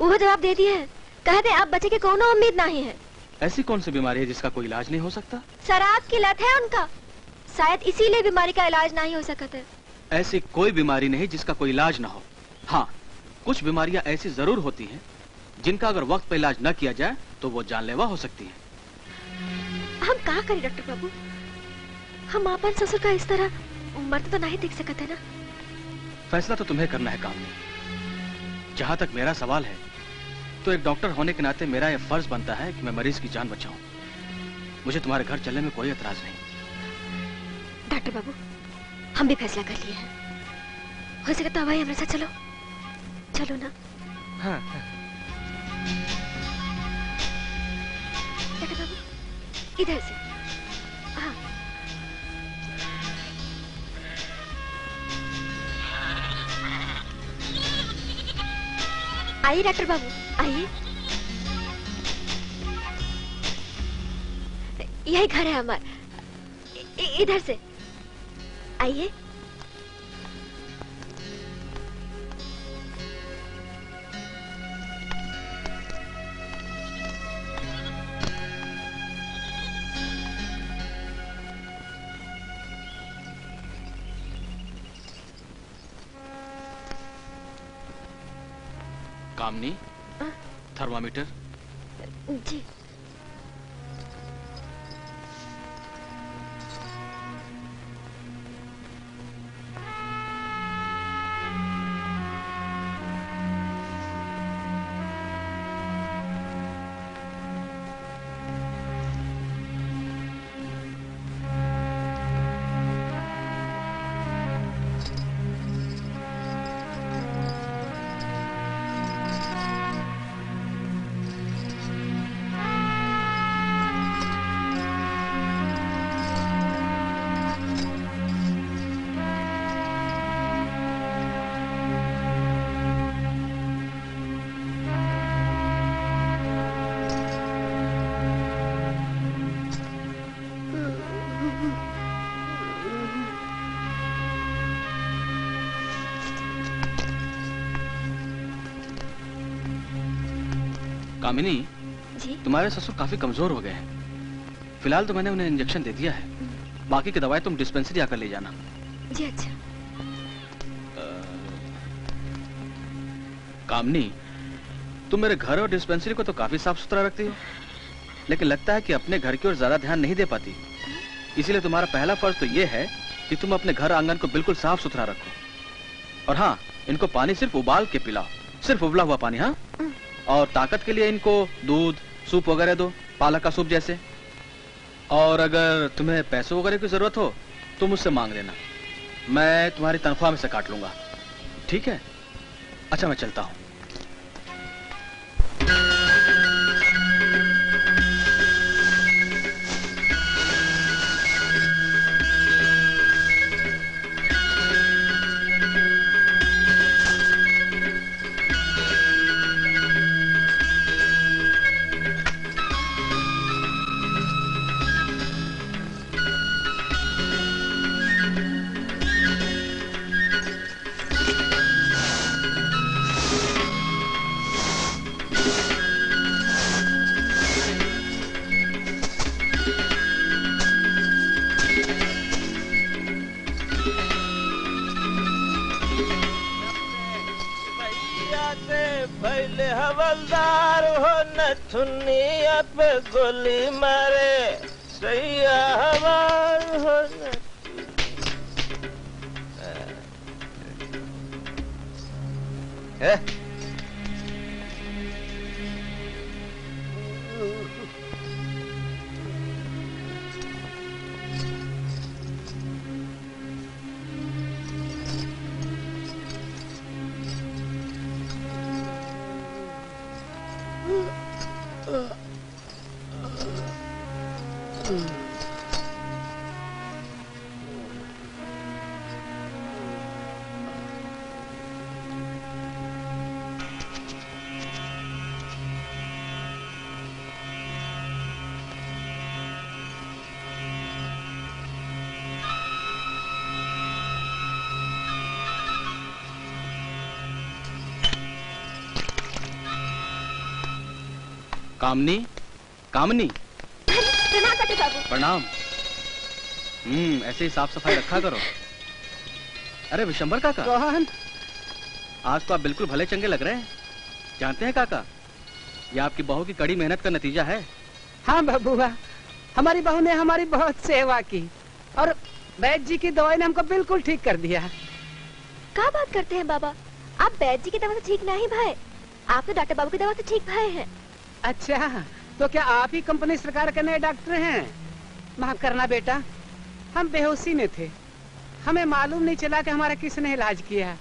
Speaker 6: वो जवाब दे दिए है। कहते आप बच्चे की कोनो उम्मीद नहीं है।
Speaker 2: ऐसी कौन सी बीमारी है जिसका कोई इलाज नहीं हो सकता?
Speaker 6: शराब की लत है उनका, शायद इसीलिए बीमारी का इलाज नहीं हो सकता है।
Speaker 2: ऐसी कोई बीमारी नहीं जिसका कोई इलाज ना हो। हाँ, कुछ बीमारियां ऐसी जरूर होती हैं जिनका अगर वक्त पर इलाज न किया जाए तो वो जानलेवा हो सकती हैं।
Speaker 6: हम क्या करें डॉक्टर बाबू? हम अपन ससुर का इस तरह मरते तो नहीं देख सकते ना।
Speaker 2: फैसला तो तुम्हें करना है कामनी। जहाँ तक मेरा सवाल है तो एक डॉक्टर होने के नाते मेरा यह फर्ज बनता है कि मैं मरीज की जान बचाऊं। मुझे तुम्हारे घर चलने में कोई एतराज नहीं।
Speaker 6: डॉक्टर बाबू, हम भी फैसला कर लिए हैं। हो सके तो भाई हमारे साथ चलो, चलो ना।
Speaker 11: हाँ।
Speaker 6: डॉक्टर बाबू इधर से। हाँ। आइए डॉक्टर बाबू, आइए। यही घर है हमारा, इधर से आइए।
Speaker 2: कामनी, थर्मामीटर।
Speaker 6: जी।
Speaker 2: कामिनी
Speaker 5: जी?
Speaker 2: तुम्हारे ससुर काफी कमजोर हो गए हैं। फिलहाल तो मैंने उन्हें इंजेक्शन दे दिया है, बाकी की दवाई तुम डिस्पेंसरी आकर ले जाना।
Speaker 5: जी अच्छा।
Speaker 2: कामनी, तुम मेरे घर और डिस्पेंसरी को तो काफी साफ सुथरा रखती हो, लेकिन लगता है कि अपने घर की ओर ज्यादा ध्यान नहीं दे पाती। इसीलिए तुम्हारा पहला फर्ज तो ये है कि तुम अपने घर आंगन को बिल्कुल साफ सुथरा रखो। और हाँ, इनको पानी सिर्फ उबाल के पिलाओ, सिर्फ उबला हुआ पानी। हाँ, और ताकत के लिए इनको दूध, सूप वगैरह दो, पालक का सूप जैसे। और अगर तुम्हें पैसों वगैरह की जरूरत हो तो मुझसे मांग लेना, मैं तुम्हारी तनख्वाह में से काट लूंगा। ठीक है? अच्छा, मैं चलता हूँ।
Speaker 4: पहले हवलदार हो न थुनिया पे गोली मारे, सैया हवार हो न।
Speaker 2: कामनी, कामनी।
Speaker 5: प्रणाम डॉक्टर बाबू।
Speaker 2: प्रणाम। ऐसे ही साफ सफाई रखा करो। अरे विशंबर काका।
Speaker 12: कौन?
Speaker 2: आज तो आप बिल्कुल भले चंगे लग रहे हैं। जानते हैं काका, ये आपकी बहू की कड़ी मेहनत का नतीजा है।
Speaker 12: हाँ बबुआ, हमारी बहू ने हमारी बहुत सेवा की और वैद्य जी की दवाई ने हमको बिल्कुल ठीक कर दिया।
Speaker 5: क्या बात करते हैं बाबा, आप वैद्य जी की दवा से ठीक नहीं भाई, आप तो डॉक्टर बाबू की दवा से ठीक भाई हैं।
Speaker 12: अच्छा, तो क्या आप ही कंपनी सरकार के नए डॉक्टर हैं? माफ करना बेटा, हम बेहोशी में थे, हमें मालूम नहीं चला कि हमारा किसने इलाज किया।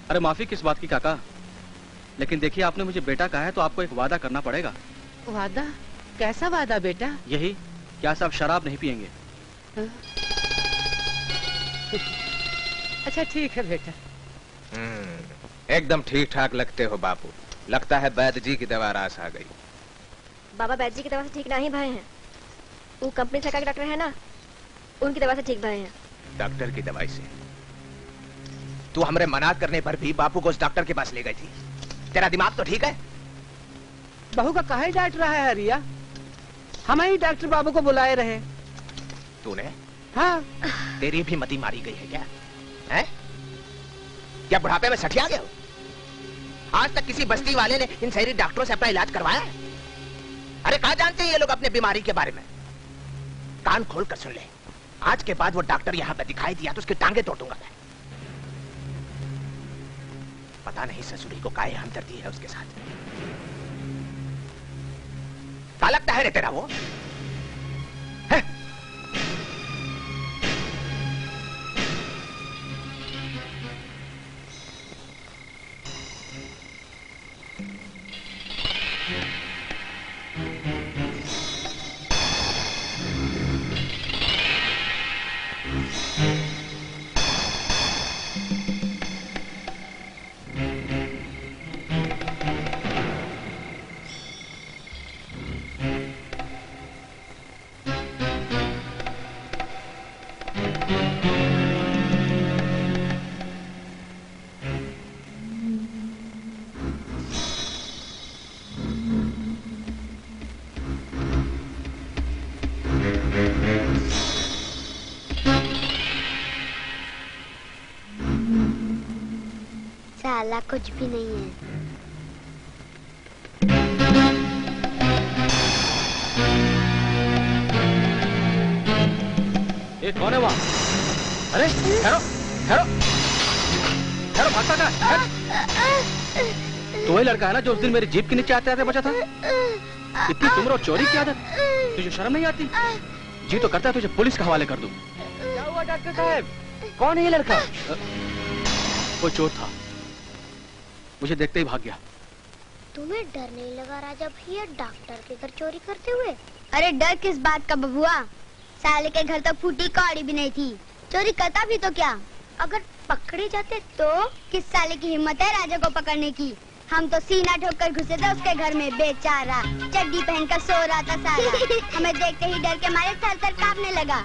Speaker 2: अरे माफी किस बात की काका, लेकिन देखिए आपने मुझे बेटा कहा है तो आपको एक वादा करना पड़ेगा।
Speaker 12: वादा? कैसा वादा बेटा?
Speaker 2: यही, क्या आप शराब नहीं पिएंगे?
Speaker 12: अच्छा ठीक है बेटा।
Speaker 4: एकदम ठीक ठाक लगते हो बापू, लगता है वैद्य जी की दवा रास आ गई।
Speaker 5: बाबा वैद्य जी की दवा से ठीक नहीं भाई हैं, वो कंपनी सरकार के डॉक्टर है ना, उनकी दवा से ठीक भाई हैं।
Speaker 4: डॉक्टर की दवाई से? तू हमरे मना करने पर भी बापू को उस डॉक्टर के पास ले गई थी। तेरा दिमाग तो ठीक है?
Speaker 12: बहू का काहे डांट रहा है हरिया? हम ही डॉक्टर बाबू को बुलाए रहे।
Speaker 4: तूने?
Speaker 12: हाँ।
Speaker 4: तेरी भी मती मारी गई है क्या? हैं? क्या बुढ़ापे में सठिया गया हो? आज तक किसी बस्ती वाले ने इन शहरी डॉक्टरों से अपना इलाज करवाया है? अरे कहाँ जानते हैं ये लोग अपने बीमारी के बारे में? कान खोल कर सुन ले, आज के बाद वो डॉक्टर यहाँ पे दिखाई दिया तो उसकी टांगे तोड़ दूंगा मैं। पता नहीं ससुरी को काहे हमदर्दी है उसके साथ। क्या लगता है रे तेरा वो? है?
Speaker 6: साला कुछ भी नहीं है।
Speaker 2: ये कौन है वहाँ? अरे ठहरो ठहरो ठहरो, भागता क्या? तो वही लड़का है ना जो उस दिन मेरी जीप के नीचे आते आते बचा था? इतनी उम्र और चोरी की आदत, तुझे शर्म नहीं आती? जी तो करता है तुझे पुलिस के हवाले कर दूं।
Speaker 11: क्या हुआ डॉक्टर साहब? कौन है ये लड़का?
Speaker 2: वो चोर था, मुझे देखते ही भाग गया।
Speaker 6: तुम्हें डर नहीं लगा राजा भैया डॉक्टर के घर चोरी करते हुए? अरे डर किस बात का बबुआ, साले के घर तो फूटी कौड़ी भी नहीं थी, चोरी करता भी तो क्या। अगर पकड़े जाते तो किस साले की हिम्मत है राजा को पकड़ने की। हम तो सीना ठोक कर घुसे थे उसके घर में, बेचारा चड्डी पहनकर सो रहा था साला। हमें देखते ही डर के मारे थर-थर कांपने लगा।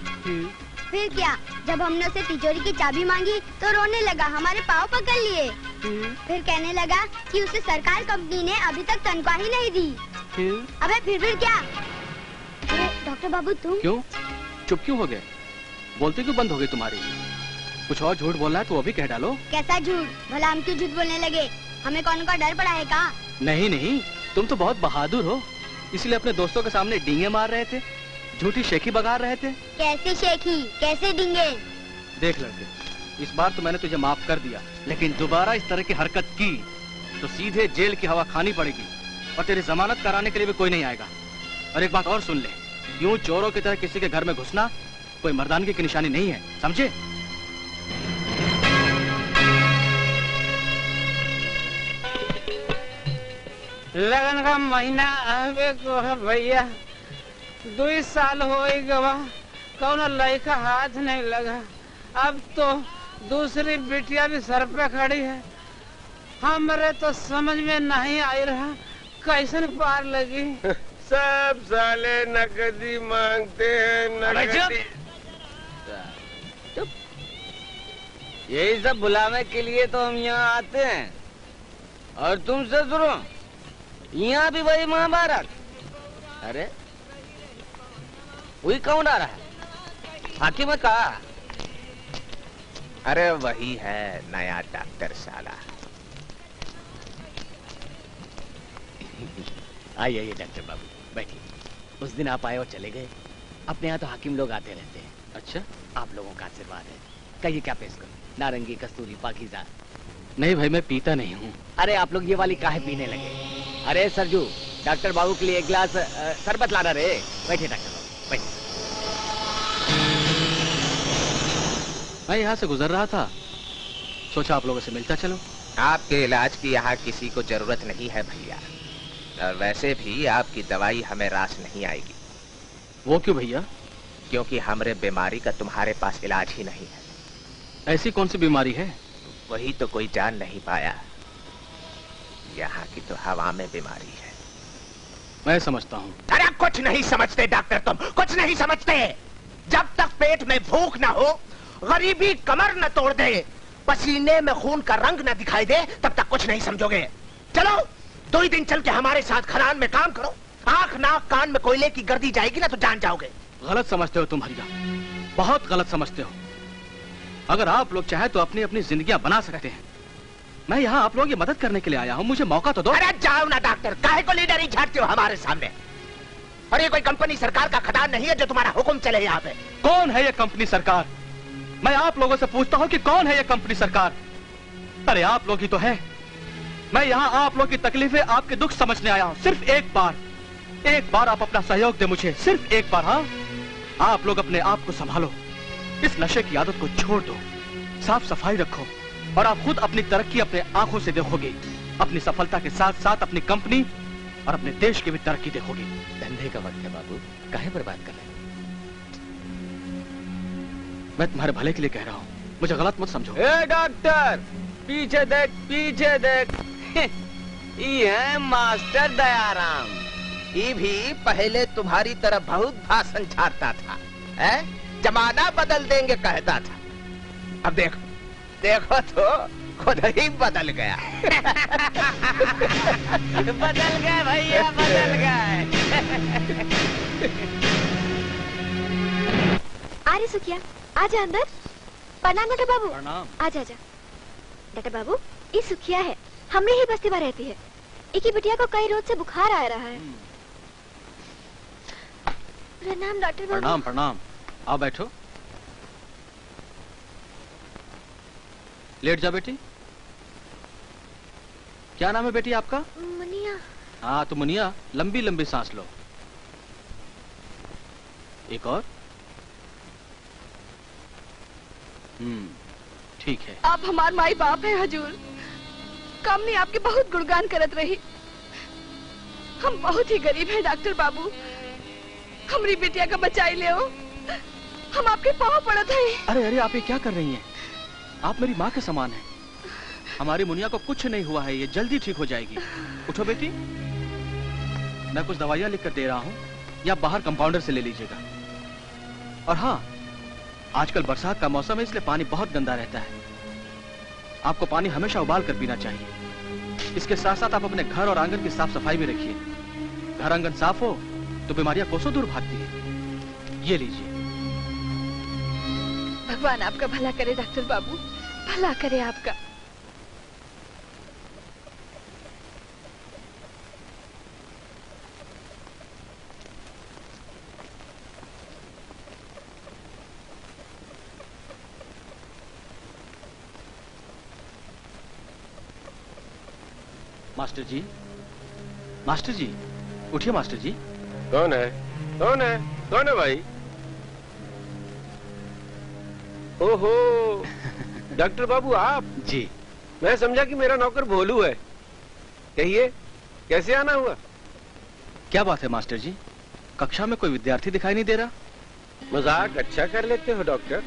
Speaker 6: फिर क्या, जब हमने उसे तिजोरी की चाबी मांगी तो रोने लगा, हमारे पाँव पकड़ लिए। फिर कहने लगा कि उसे सरकार कंपनी ने अभी तक तनख्वाह ही नहीं दी। अबे फिर क्या? अरे डॉक्टर बाबू तुम
Speaker 2: क्यों चुप क्यों हो गए? बोलते क्यों बंद हो गई तुम्हारी? कुछ और झूठ बोलना है तो वो भी कह डालो।
Speaker 6: कैसा झूठ? भला हम क्यों झूठ बोलने लगे? हमें कौन का डर पड़ा है का?
Speaker 2: नहीं नहीं, तुम तो बहुत बहादुर हो, इसलिए अपने दोस्तों के सामने डींगे मार रहे थे, झूठी शेखी बगा रहे थे।
Speaker 6: कैसे शेखी, कैसे डींगे?
Speaker 2: देख लड़के, इस बार तो मैंने तुझे माफ कर दिया, लेकिन दोबारा इस तरह की हरकत की तो सीधे जेल की हवा खानी पड़ेगी और तेरी जमानत कराने के लिए भी कोई नहीं आएगा। और एक बात और सुन ले, यूं चोरों की तरह किसी के घर में घुसना कोई मर्दानगी की निशानी नहीं है, समझे?
Speaker 12: लगन का महीना आवे को है भैया, 2 साल हो गवा, कौन लड़का हाथ नहीं लगा। अब तो दूसरी बिटिया भी सर पे खड़ी है, हमरे तो समझ में नहीं आई रहा कैसन पार लगी।
Speaker 13: सब साले नकदी मांगते हैं, नकदी।
Speaker 3: चुप। यही सब बुलाने के लिए तो हम यहाँ आते हैं। और तुमसे सुनो, यहाँ भी वही महाभारत। अरे वही कौन आ रहा है? हाकिम में कहा?
Speaker 4: अरे वही है नया डॉक्टर साला।
Speaker 14: आइए आइए डॉक्टर बाबू बैठिए। उस दिन आप आए और चले गए, अपने यहाँ तो हाकिम लोग आते रहते हैं।
Speaker 2: अच्छा,
Speaker 14: आप लोगों का आशीर्वाद है। कहिए क्या पेश करूं? नारंगी, कस्तूरी, पाकीज़ा?
Speaker 2: नहीं भाई, मैं पीता नहीं हूँ।
Speaker 14: अरे आप लोग ये वाली काहे पीने लगे? अरे सरजू, डॉक्टर बाबू के लिए एक गिलास शरबत लाना रे। बैठिए डॉक्टर बाबू बैठिए।
Speaker 2: मैं यहाँ से गुजर रहा था, सोचा आप लोगों से मिलता चलो।
Speaker 4: आपके इलाज की यहाँ किसी को जरूरत नहीं है भैया, और वैसे भी आपकी दवाई हमें रास नहीं आएगी।
Speaker 2: वो क्यों भैया?
Speaker 4: क्योंकि हमरे बीमारी का तुम्हारे पास इलाज ही नहीं है।
Speaker 2: ऐसी कौन सी बीमारी है?
Speaker 4: वही तो कोई जान नहीं पाया। यहाँ की तो हवा में बीमारी है।
Speaker 2: मैं समझता हूँ।
Speaker 4: अरे आप कुछ नहीं समझते डॉक्टर, तुम कुछ नहीं समझते। जब तक पेट में भूख न हो, गरीबी कमर न तोड़ दे, पसीने में खून का रंग न दिखाई दे, तब तक कुछ नहीं समझोगे। चलो 2 ही दिन चल के हमारे साथ खदान में काम करो। आंख नाक कान में कोयले की गर्दी जाएगी ना तो जान जाओगे।
Speaker 2: गलत समझते हो तुम भैया, बहुत गलत समझते हो। अगर आप लोग चाहे तो अपनी अपनी जिंदगियां बना सकते हैं। मैं यहाँ आप लोगों की मदद करने के लिए आया हूँ, मुझे मौका तो दो।
Speaker 4: अरे जाओ ना डॉक्टर, काहे को लीडर ही झाड़ते हो हमारे सामने। और ये कोई कंपनी सरकार का खदान नहीं है जो तुम्हारा हुक्म चले यहाँ पे।
Speaker 2: कौन है ये कंपनी सरकार? मैं आप लोगों से पूछता हूँ कि कौन है ये कंपनी सरकार? अरे आप लोग ही तो है। मैं यहाँ आप लोग की तकलीफें, आपके दुख समझने आया हूँ। सिर्फ एक बार आप अपना सहयोग दे मुझे, सिर्फ एक बार। हाँ, आप लोग अपने आप को संभालो, इस नशे की आदत को छोड़ दो, साफ सफाई रखो और आप खुद अपनी तरक्की अपने आंखों से देखोगे। अपनी सफलता के साथ साथ अपनी कंपनी और अपने देश की भी तरक्की देखोगे।
Speaker 14: धंधे का वक्त है बाबू, काहे बर्बाद कर रहे हैं?
Speaker 2: मैं तुम्हारे भले के लिए कह रहा हूँ, मुझे गलत मत समझो।
Speaker 3: ए डॉक्टर, पीछे देख, पीछे देख। ये है मास्टर दयाराम।
Speaker 4: ये भी पहले तुम्हारी तरह बहुत भाषण छाड़ता था, जमाना बदल देंगे कहता था। अब देखो देखो तो खुद ही बदल गया।
Speaker 3: बदल गए भैया, बदल गए।
Speaker 5: अरे सुखिया, आजा अंदर। प्रणाम बेटा बाबू।
Speaker 2: प्रणाम।
Speaker 5: आजा आजा। डॉक्टर बाबू, ये सुखिया है, हमने ही बस्ती में रहती है। एक ही बिटिया को कई रोज से बुखार आ रहा है। प्रणाम डॉक्टर बाबू।
Speaker 2: प्रणाम प्रणाम। आओ बैठो। लेट जा बेटी। क्या नाम है बेटी आपका?
Speaker 5: मुनिया।
Speaker 2: हाँ तो मुनिया, लंबी लंबी सांस लो। एक और। ठीक है।
Speaker 15: आप हमार माई बाप है हजूर। कम नहीं आपके बहुत गुणगान करत रही। हम बहुत ही गरीब हैं डॉक्टर बाबू। हमारी बेटिया का बचाई ले हो। हम आपके पाँव पड़त हैं।
Speaker 2: अरे अरे, आप ये क्या कर रही हैं? आप मेरी माँ के समान हैं। हमारी मुनिया को कुछ नहीं हुआ है, ये जल्दी ठीक हो जाएगी। उठो बेटी, मैं कुछ दवाइयाँ लिख कर दे रहा हूँ, या बाहर कंपाउंडर से ले लीजिएगा। और हाँ, आजकल बरसात का मौसम है, इसलिए पानी बहुत गंदा रहता है। आपको पानी हमेशा उबाल कर पीना चाहिए। इसके साथ साथ आप अपने घर और आंगन की साफ सफाई भी रखिए। घर आंगन साफ हो तो बीमारियां कोसों दूर भागती है। ये लीजिए।
Speaker 15: भगवान आपका भला करे डॉक्टर बाबू, भला करे आपका।
Speaker 2: मास्टर जी, मास्टर जी, उठिए मास्टर जी।
Speaker 13: कौन है? कौन है? कौन है भाई? ओहो, डॉक्टर बाबू आप?
Speaker 2: जी।
Speaker 13: मैं समझा कि मेरा नौकर भोलू है। कहिए, कैसे आना हुआ?
Speaker 2: क्या बात है मास्टर जी, कक्षा में कोई विद्यार्थी दिखाई नहीं दे रहा?
Speaker 13: मजाक अच्छा कर लेते हो डॉक्टर।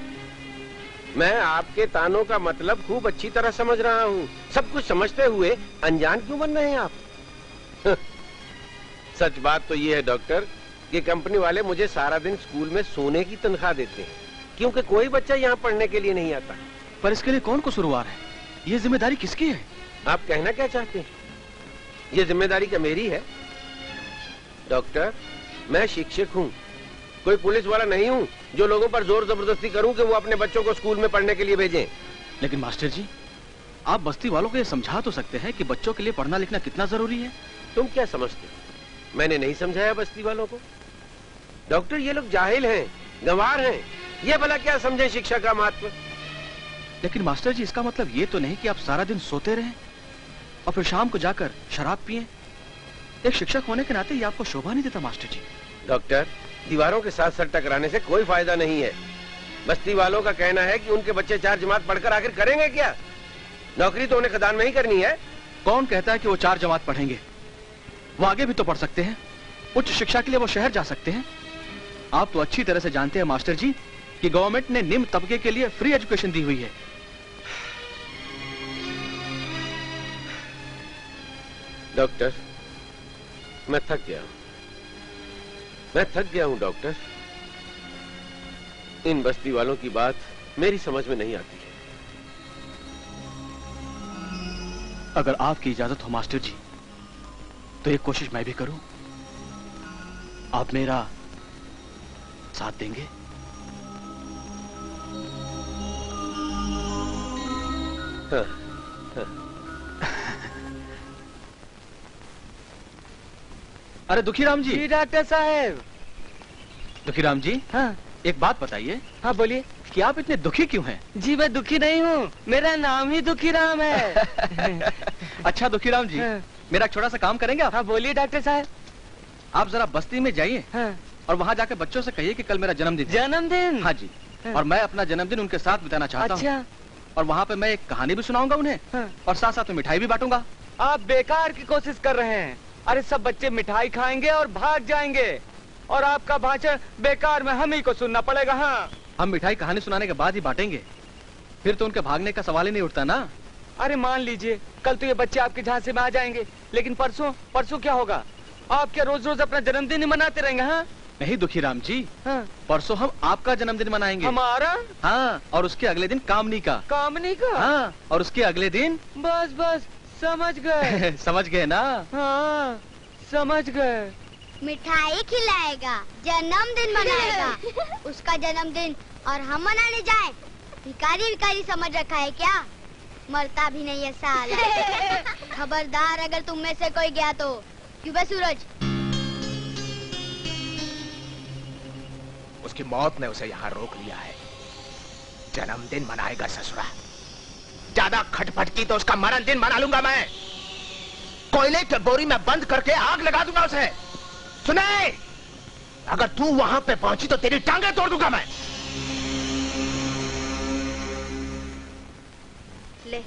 Speaker 13: मैं आपके तानों का मतलब खूब अच्छी तरह समझ रहा हूँ। सब कुछ समझते हुए अनजान क्यों बन रहे हैं आप? सच बात तो ये है डॉक्टर कि कंपनी वाले मुझे सारा दिन स्कूल में सोने की तनख्वाह देते हैं, क्योंकि कोई बच्चा यहाँ पढ़ने के लिए नहीं आता।
Speaker 2: पर इसके लिए कौन कसूरवार है? ये जिम्मेदारी किसकी है?
Speaker 13: आप कहना क्या चाहते हैं? ये जिम्मेदारी क्या मेरी है? डॉक्टर, मैं शिक्षक हूँ, कोई पुलिस वाला नहीं हूँ जो लोगों पर जोर जबरदस्ती करूँ कि वो अपने बच्चों को स्कूल में पढ़ने के लिए भेजें।
Speaker 2: लेकिन मास्टर जी, आप बस्ती वालों को ये समझा तो सकते हैं कि बच्चों के लिए पढ़ना लिखना कितना जरूरी है।
Speaker 13: तुम क्या समझते? मैंने नहीं समझाया बस्ती वालों को। डॉक्टर, ये लोग जाहिल हैं, गंवार हैं, ये भला क्या समझे शिक्षा का महत्व।
Speaker 2: लेकिन मास्टर जी, इसका मतलब ये तो नहीं कि आप सारा दिन सोते रहें और फिर शाम को जाकर शराब पिएं। एक शिक्षक होने के नाते ये आपको शोभा नहीं देता मास्टर जी।
Speaker 13: डॉक्टर, दीवारों के साथ सर टकराने से कोई फायदा नहीं है। बस्ती वालों का कहना है कि उनके बच्चे 4 जमात पढ़कर आखिर करेंगे क्या? नौकरी तो उन्हें खदान में ही करनी है।
Speaker 2: कौन कहता है कि वो 4 जमात पढ़ेंगे? वो आगे भी तो पढ़ सकते हैं, उच्च शिक्षा के लिए वो शहर जा सकते हैं। आप तो अच्छी तरह से जानते हैं मास्टर जी कि गवर्नमेंट ने निम्न तबके के लिए फ्री एजुकेशन दी हुई है।
Speaker 13: डॉक्टर, मैं थक गया हूं। मैं थक गया हूं डॉक्टर। इन बस्ती वालों की बात मेरी समझ में नहीं आती है।
Speaker 2: अगर आपकी इजाजत हो मास्टर जी, तो एक कोशिश मैं भी करूं। आप मेरा साथ देंगे?
Speaker 13: हाँ, हाँ।
Speaker 2: अरे दुखीराम जी।
Speaker 11: जी डॉक्टर साहब।
Speaker 2: दुखीराम जी,
Speaker 11: हाँ
Speaker 2: एक बात बताइए।
Speaker 11: हाँ बोलिए।
Speaker 2: कि आप इतने दुखी क्यों हैं?
Speaker 11: जी मैं दुखी नहीं हूँ, मेरा नाम ही दुखीराम है।
Speaker 2: अच्छा दुखीराम जी,
Speaker 11: हाँ।
Speaker 2: मेरा एक छोटा सा काम करेंगे आप?
Speaker 11: हाँ बोलिए डॉक्टर साहब।
Speaker 2: आप जरा बस्ती में जाइए।
Speaker 11: हाँ।
Speaker 2: और वहाँ जाकर बच्चों से कहिए कि कल मेरा जन्मदिन है।
Speaker 11: जन्मदिन?
Speaker 2: हाँ जी।
Speaker 11: हाँ।
Speaker 2: और मैं अपना जन्मदिन उनके साथ बिताना चाहता हूँ।
Speaker 11: अच्छा।
Speaker 2: और वहाँ पे मैं एक कहानी भी सुनाऊंगा उन्हें।
Speaker 11: हाँ।
Speaker 2: और साथ साथ में मिठाई भी बांटूंगा।
Speaker 11: आप बेकार की कोशिश कर रहे हैं। अरे सब बच्चे मिठाई खाएंगे और भाग जाएंगे, और आपका भाषण बेकार में हम ही को सुनना पड़ेगा। हाँ,
Speaker 2: हम मिठाई कहानी सुनाने के बाद ही बांटेंगे, फिर तो उनके भागने का सवाल ही नहीं उठता ना।
Speaker 11: अरे मान लीजिए कल तो ये बच्चे आपके झांसे में आ जाएंगे, लेकिन परसों क्या होगा? आप क्या रोज रोज अपना जन्मदिन ही मनाते रहेंगे? हाँ
Speaker 2: नहीं दुखीराम जी,
Speaker 11: हाँ।
Speaker 2: परसों हम आपका जन्मदिन मनाएंगे।
Speaker 11: हमारा?
Speaker 2: हाँ, और उसके अगले दिन कामनी का।
Speaker 11: कामनी का?
Speaker 2: हाँ, और उसके अगले दिन।
Speaker 11: बस समझ गए।
Speaker 2: समझ गए ना?
Speaker 11: हाँ समझ गए।
Speaker 6: मिठाई खिलाएगा, जन्मदिन मनाएगा। उसका जन्मदिन और हम मनाने जाए? भिखारी समझ रखा है क्या? मरता भी नहीं है साला। खबरदार अगर तुम में से कोई गया तो। क्यों बे सूरज?
Speaker 4: उसकी मौत ने उसे यहाँ रोक लिया है। जन्मदिन मनाएगा ससुरा। ज्यादा खटपट की तो उसका मरण दिन मना लूंगा मैं। कोयले के बोरी में बंद करके आग लगा दूंगा उसे। सुने, अगर तू वहां पे पहुंची तो तेरी टांगे तोड़ दूंगा मैं।
Speaker 15: ले,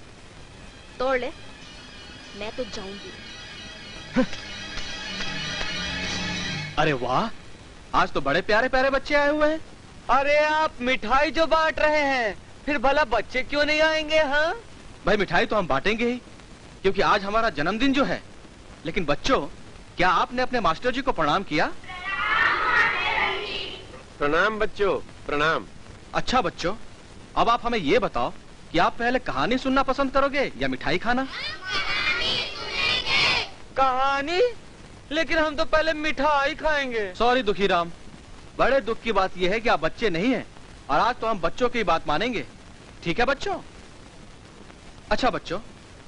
Speaker 15: तोड़ ले, मैं तो जाऊंगी।
Speaker 2: अरे वाह, आज तो बड़े प्यारे प्यारे बच्चे आए हुए हैं।
Speaker 11: अरे आप मिठाई जो बांट रहे हैं, फिर भला बच्चे क्यों नहीं आएंगे? हाँ
Speaker 2: भाई, मिठाई तो हम बांटेंगे ही, क्योंकि आज हमारा जन्मदिन जो है। लेकिन बच्चों, क्या आपने अपने मास्टर जी को प्रणाम किया?
Speaker 13: प्रणाम बच्चों, प्रणाम।
Speaker 2: अच्छा बच्चों, अब आप हमें ये बताओ कि आप पहले कहानी सुनना पसंद करोगे या मिठाई खाना?
Speaker 11: कहानी? लेकिन हम तो पहले मिठाई खाएंगे।
Speaker 2: सॉरी दुखीराम, बड़े दुख की बात यह है कि आप बच्चे नहीं हैं और आज तो हम बच्चों की बात मानेंगे। ठीक है बच्चों? अच्छा बच्चों,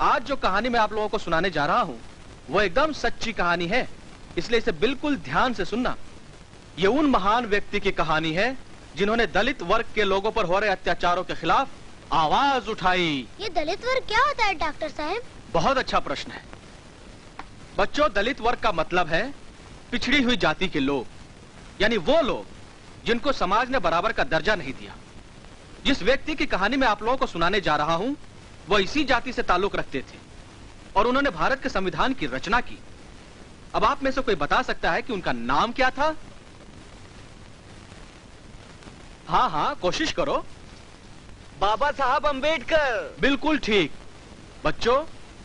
Speaker 2: आज जो कहानी मैं आप लोगों को सुनाने जा रहा हूँ वो एकदम सच्ची कहानी है, इसलिए इसे बिल्कुल ध्यान से सुनना। ये उन महान व्यक्ति की कहानी है जिन्होंने दलित वर्ग के लोगों पर हो रहे अत्याचारों के खिलाफ आवाज उठाई।
Speaker 6: ये दलित वर्ग क्या होता है डॉक्टर साहब?
Speaker 2: बहुत अच्छा प्रश्न है बच्चों। दलित वर्ग का मतलब है पिछड़ी हुई जाति के लोग, यानी वो लोग जिनको समाज ने बराबर का दर्जा नहीं दिया। जिस व्यक्ति की कहानी मैं आप लोगों को सुनाने जा रहा हूं वो इसी जाति से ताल्लुक रखते थे और उन्होंने भारत के संविधान की रचना की। अब आप में से कोई बता सकता है कि उनका नाम क्या था? हाँ हाँ, कोशिश करो।
Speaker 11: बाबा साहब अंबेडकर।
Speaker 2: बिल्कुल ठीक बच्चों,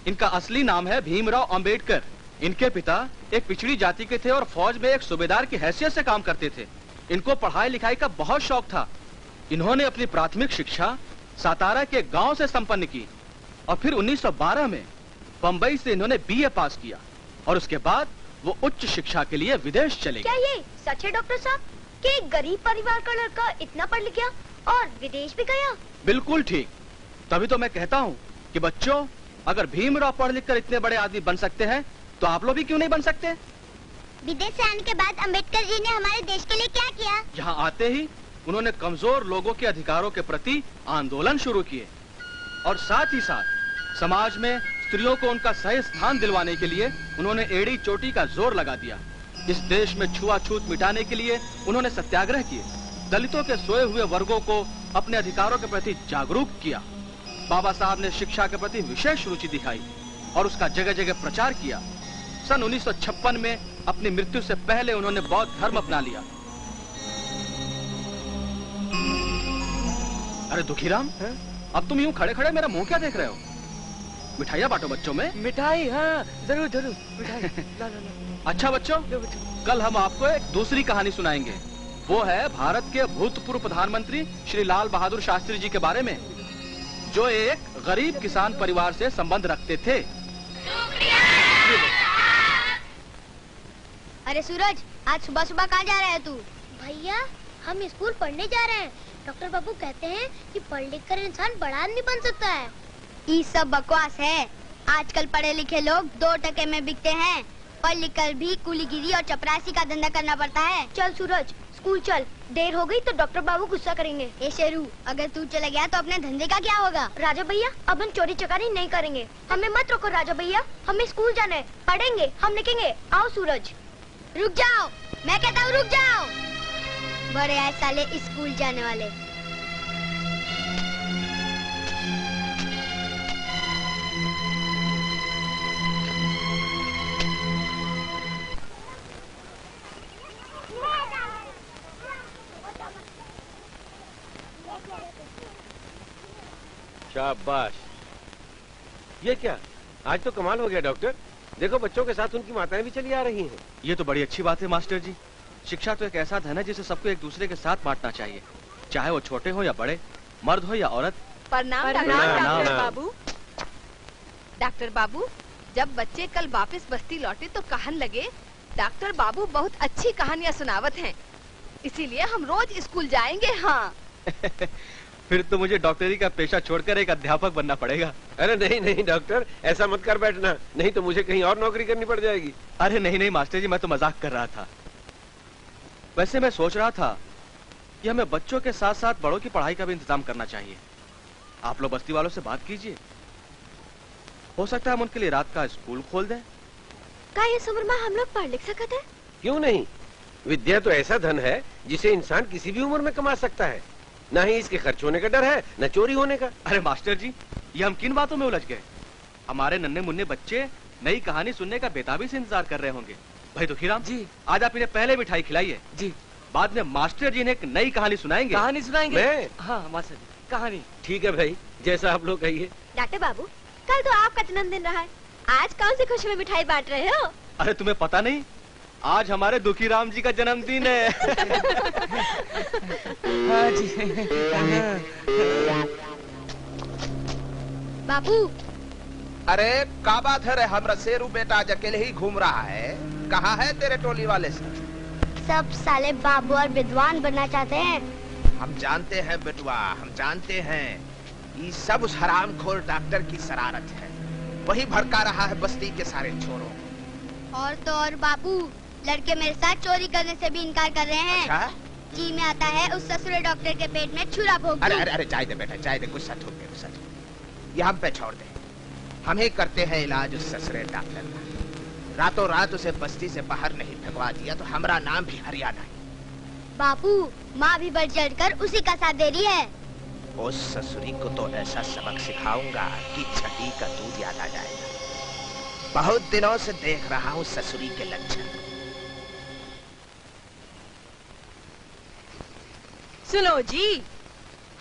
Speaker 2: इनका असली नाम है भीमराव अंबेडकर। इनके पिता एक पिछड़ी जाति के थे और फौज में एक सूबेदार की हैसियत से काम करते थे। इनको पढ़ाई लिखाई का बहुत शौक था। इन्होंने अपनी प्राथमिक शिक्षा सातारा के गांव से संपन्न की और फिर 1912 में बंबई से इन्होंने बीए पास किया और उसके बाद वो उच्च शिक्षा के लिए विदेश चले गए।
Speaker 5: क्या ये सच है डॉक्टर साहब कि एक गरीब परिवार का लड़का इतना पढ़ लिख गया और विदेश भी गया?
Speaker 2: बिल्कुल ठीक। तभी तो मैं कहता हूँ कि बच्चों, अगर भीमराव पढ़ लिख कर इतने बड़े आदमी बन सकते हैं तो आप लोग भी क्यों नहीं बन सकते?
Speaker 6: विदेश से आने के बाद अंबेडकर जी ने हमारे देश के लिए क्या किया?
Speaker 2: यहाँ आते ही उन्होंने कमजोर लोगों के अधिकारों के प्रति आंदोलन शुरू किए और साथ ही साथ समाज में स्त्रियों को उनका सही स्थान दिलवाने के लिए उन्होंने एड़ी चोटी का जोर लगा दिया। इस देश में छुआछूत मिटाने के लिए उन्होंने सत्याग्रह किए, दलितों के सोए हुए वर्गों को अपने अधिकारों के प्रति जागरूक किया। बाबा साहब ने शिक्षा के प्रति विशेष रुचि दिखाई और उसका जगह जगह प्रचार किया। सन 1956 में अपनी मृत्यु से पहले उन्होंने बौद्ध धर्म अपना लिया। अरे दुखीराम, अब तुम यूं खड़े खड़े मेरा मुंह क्या देख रहे हो? मिठाइयाँ बांटो बच्चों में।
Speaker 11: मिठाई? हाँ जरूर जरूर, मिठाई ला ला ला।
Speaker 2: अच्छा बच्चों, कल हम आपको एक दूसरी कहानी सुनाएंगे। वो है भारत के भूतपूर्व प्रधानमंत्री श्री लाल बहादुर शास्त्री जी के बारे में, जो एक गरीब किसान परिवार से संबंध रखते थे।
Speaker 6: अरे सूरज, आज सुबह सुबह कहाँ जा रहा है तू?
Speaker 5: भैया, हम स्कूल पढ़ने जा रहे हैं। डॉक्टर बाबू कहते हैं कि पढ़ लिख कर इंसान बड़ा आदमी बन सकता है।
Speaker 6: ये सब बकवास है। आजकल पढ़े लिखे लोग 2 टके में बिकते हैं। पढ़ लिख कर भी कुलीगिरी और चपरासी का धंधा करना पड़ता है।
Speaker 5: चल सूरज, स्कूल चल। देर हो गई तो डॉक्टर बाबू गुस्सा करेंगे।
Speaker 6: ए शेरू, अगर तू चला गया तो अपने धंधे का क्या होगा?
Speaker 5: राजा भैया, अब हम चोरी चकारी नहीं करेंगे। हमें मत रोको राजा भैया, हमें स्कूल जाना है। पढ़ेंगे, हम लिखेंगे। आओ सूरज।
Speaker 6: रुक जाओ, मैं कहता हूँ रुक जाओ। बड़े आए साले स्कूल जाने वाले।
Speaker 13: शाबाश। ये क्या, आज तो कमाल हो गया डॉक्टर। देखो, बच्चों के साथ उनकी माताएं भी चली आ रही हैं।
Speaker 2: ये तो बड़ी अच्छी बात है मास्टर जी। शिक्षा तो एक ऐसा धन है जिसे सबको एक दूसरे के साथ बांटना चाहिए, चाहे वो छोटे हो या बड़े, मर्द हो या औरत।
Speaker 15: प्रणाम डॉक्टर बाबू। डॉक्टर बाबू, जब बच्चे कल वापस बस्ती लौटे तो कहने लगे डॉक्टर बाबू बहुत अच्छी कहानियाँ सुनावत हैं, इसीलिए हम रोज स्कूल जाएंगे। हाँ
Speaker 2: फिर तो मुझे डॉक्टरी का पेशा छोड़कर एक अध्यापक बनना पड़ेगा।
Speaker 13: अरे नहीं नहीं डॉक्टर, ऐसा मत कर बैठना, नहीं तो मुझे कहीं और नौकरी करनी पड़ जाएगी।
Speaker 2: अरे नहीं नहीं मास्टर जी, मैं तो मजाक कर रहा था। वैसे मैं सोच रहा था कि हमें बच्चों के साथ साथ बड़ों की पढ़ाई का भी इंतजाम करना चाहिए। आप लोग बस्ती वालों से बात कीजिए, हो सकता है हम उनके लिए रात का स्कूल खोल दें।
Speaker 5: क्या इस उम्र में हम लोग पढ़ लिख सकते हैं?
Speaker 13: क्यों नहीं, विद्या तो ऐसा धन है जिसे इंसान किसी भी उम्र में कमा सकता है। ना ही इसके खर्च होने का डर है, न चोरी होने का।
Speaker 2: अरे मास्टर जी, ये हम किन बातों में उलझ गए? हमारे नन्हे मुन्ने बच्चे नई कहानी सुनने का बेताबी से इंतजार कर रहे होंगे। भाई दुखीराम जी, आज आप इन्हें पहले मिठाई खिलाइए जी, बाद में मास्टर जी ने एक नई कहानी सुनाएंगे।
Speaker 11: कहानी सुनाएंगे?
Speaker 13: मैं?
Speaker 11: हाँ मास्टर जी, कहानी।
Speaker 13: ठीक है भाई, जैसा आप लोग कहिए।
Speaker 5: डॉक्टर बाबू, कल तो आपका जन्मदिन रहा है, आज कौन सी खुशी में मिठाई बांट रहे हो?
Speaker 2: अरे तुम्हें पता नहीं, आज हमारे दुखीराम जी का जन्मदिन है।
Speaker 11: हाँ जी।
Speaker 5: बाबू,
Speaker 4: अरे का बात है रे, हमरा शेरू बेटा आज अकेले ही घूम रहा है, कहाँ है तेरे टोली वाले
Speaker 6: सब साले बाबू और विद्वान बनना चाहते हैं।
Speaker 4: हम जानते हैं बेटुआ, हम जानते हैं, ये सब उस हरामखोर डॉक्टर की शरारत है, वही भड़का रहा है बस्ती के सारे छोरों।
Speaker 6: और तो और बाबू, लड़के मेरे साथ चोरी करने से भी इनकार कर रहे हैं।
Speaker 4: अच्छा?
Speaker 6: जी में आता है उस ससुरे डॉक्टर के पेट में छुरा भोग दूं।
Speaker 4: अरे जाए दे बेटा, जाए दे, गुस्सा ठोक दे, गुस्सा ठोक दे। ये हम पे छोड़ दे, हम ही करते हैं इलाज उस ससुरे डॉक्टर का। रातों रात उसे बस्ती से बाहर नहीं भगवा दिया तो हमारा नाम भी हरियाणा है।
Speaker 6: बापू, माँ भी बढ़ चढ़ कर उसी का साथ दे रही है।
Speaker 4: उस ससुरी को तो ऐसा सबक सिखाऊंगा कि छठी का दूध याद आ जाएगा। बहुत दिनों से देख रहा हूँ ससुरी के लक्षण।
Speaker 16: सुनो जी,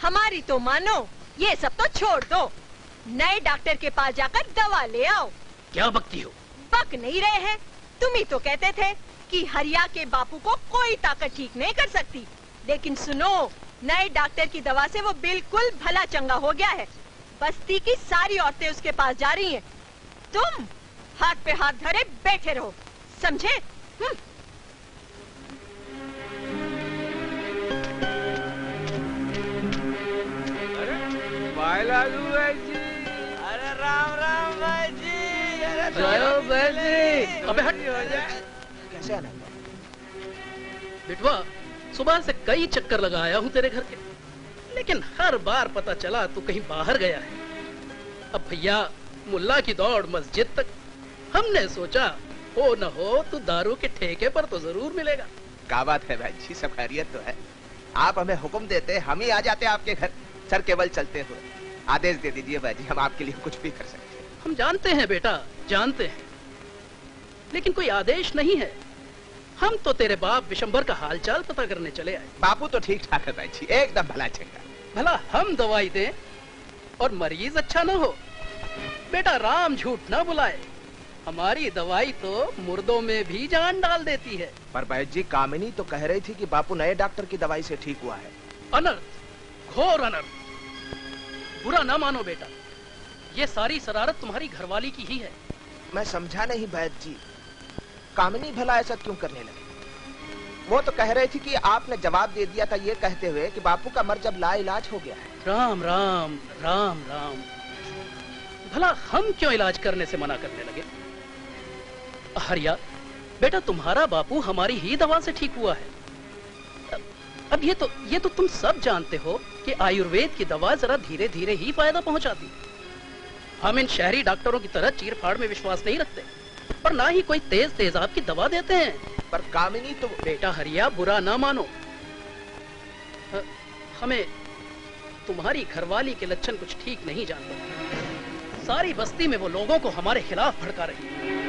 Speaker 16: हमारी तो मानो, ये सब तो छोड़ दो, नए डॉक्टर के पास जाकर दवा ले आओ।
Speaker 10: क्या बकती हो?
Speaker 16: बक नहीं रहे हैं, तुम ही तो कहते थे कि हरिया के बापू को कोई ताकत ठीक नहीं कर सकती, लेकिन सुनो, नए डॉक्टर की दवा से वो बिल्कुल भला चंगा हो गया है। बस्ती की सारी औरतें उसके पास जा रही हैं। तुम हाथ पे हाथ धरे बैठे रहो, समझे?
Speaker 3: अरे राम राम भाई जी। अरे
Speaker 10: भाई जी। अबे हट।
Speaker 4: कैसे आना?
Speaker 10: बिटवा, सुबह से कई चक्कर लगा आया हूँ तेरे घर के, लेकिन हर बार पता चला तू कहीं बाहर गया है। अब भैया मुल्ला की दौड़ मस्जिद तक, हमने सोचा हो न हो तू दारू के ठेके पर तो जरूर मिलेगा।
Speaker 4: क्या बात है भाई जी, सब खैरियत तो है। आप हमें हुक्म देते, हम ही आ जाते आपके घर सर केवल चलते हुए। आदेश दे दीजिए भाई जी, हम आपके लिए कुछ भी कर सकते हैं।
Speaker 10: हम जानते हैं बेटा, जानते हैं, लेकिन कोई आदेश नहीं है। हम तो तेरे बाप विशंबर का हालचाल पता करने चले आए।
Speaker 4: बापू तो ठीक ठाक है भाई जी, एकदम भला चंगा।
Speaker 10: भला हम दवाई दें और मरीज अच्छा न हो? बेटा राम झूठ न बुलाए, हमारी दवाई तो मुर्दों में भी जान डाल देती है।
Speaker 4: पर भाई जी, कामिनी तो कह रही थी कि बापू नए डॉक्टर की दवाई से ठीक हुआ है।
Speaker 10: अनर्थ, घोर अनर्थ। बुरा ना मानो बेटा, ये सारी शरारत तुम्हारी घरवाली की ही है।
Speaker 4: मैं समझा नहीं वैद्य जी, कामिनी भला ऐसा क्यों करने लगी? वो तो कह रही थी कि आपने जवाब दे दिया था ये कहते हुए कि बापू का मर्ज अब लाइलाज हो गया है।
Speaker 10: राम राम राम राम, भला हम क्यों इलाज करने से मना करने लगे? हरिया बेटा, तुम्हारा बापू हमारी ही दवा से ठीक हुआ है। अब ये तो तुम सब जानते हो कि आयुर्वेद की दवा जरा धीरे धीरे ही फायदा पहुंचाती है। हम इन शहरी डॉक्टरों की तरह चीरफाड़ में विश्वास नहीं रखते, पर ना ही कोई तेज तेजाब की दवा देते हैं।
Speaker 4: पर कामिनी तो
Speaker 10: बेटा हरिया, बुरा ना मानो, हमें तुम्हारी घरवाली के लक्षण कुछ ठीक नहीं जानते। सारी बस्ती में वो लोगों को हमारे खिलाफ भड़का रही है।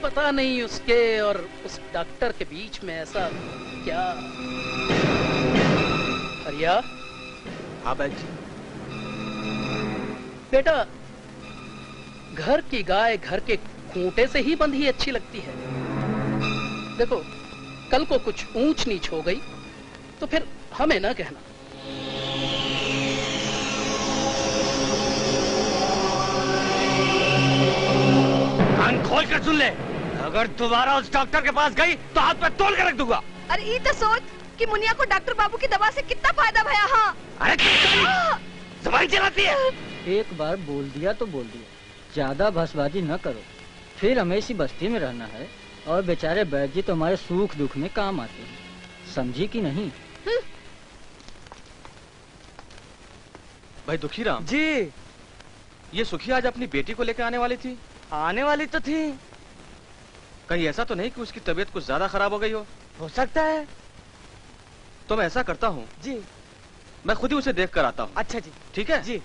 Speaker 10: पता नहीं उसके और उस डॉक्टर के बीच में ऐसा क्या। हरिया।
Speaker 4: हाँ जी।
Speaker 10: बेटा, घर की गाय घर के खूंटे से ही बंधी अच्छी लगती है। देखो, कल को कुछ ऊंच नीच हो गई तो फिर हमें ना कहना।
Speaker 14: कान खोल कर सुन ले, अगर दोबारा उस डॉक्टर के पास गई तो हाथ पे तोल कर रख दूंगा।
Speaker 15: अरे ये तो सोच, कि मुनिया को डॉक्टर बाबू की दवा से कितना फायदा भया। हाँ
Speaker 14: अरे ज़बान चलाती है।
Speaker 7: एक बार बोल दिया तो बोल दिया, ज्यादा बसबाजी न करो, फिर हमें इसी बस्ती में रहना है और बेचारे बैठ जी तो हमारे सुख दुख में काम आते हैं, समझी कि नहीं?
Speaker 2: भाई दुखीराम
Speaker 11: जी,
Speaker 2: ये सुखी आज अपनी बेटी को लेकर आने वाली थी?
Speaker 11: आने वाली तो थी।
Speaker 2: कहीं ऐसा तो नहीं कि उसकी तबीयत कुछ ज्यादा खराब हो गई हो
Speaker 11: सकता है।
Speaker 2: तो मैं ऐसा करता हूँ
Speaker 11: जी,
Speaker 2: मैं खुद ही उसे देख कर आता हूँ।
Speaker 11: अच्छा जी,
Speaker 2: ठीक है
Speaker 11: जी।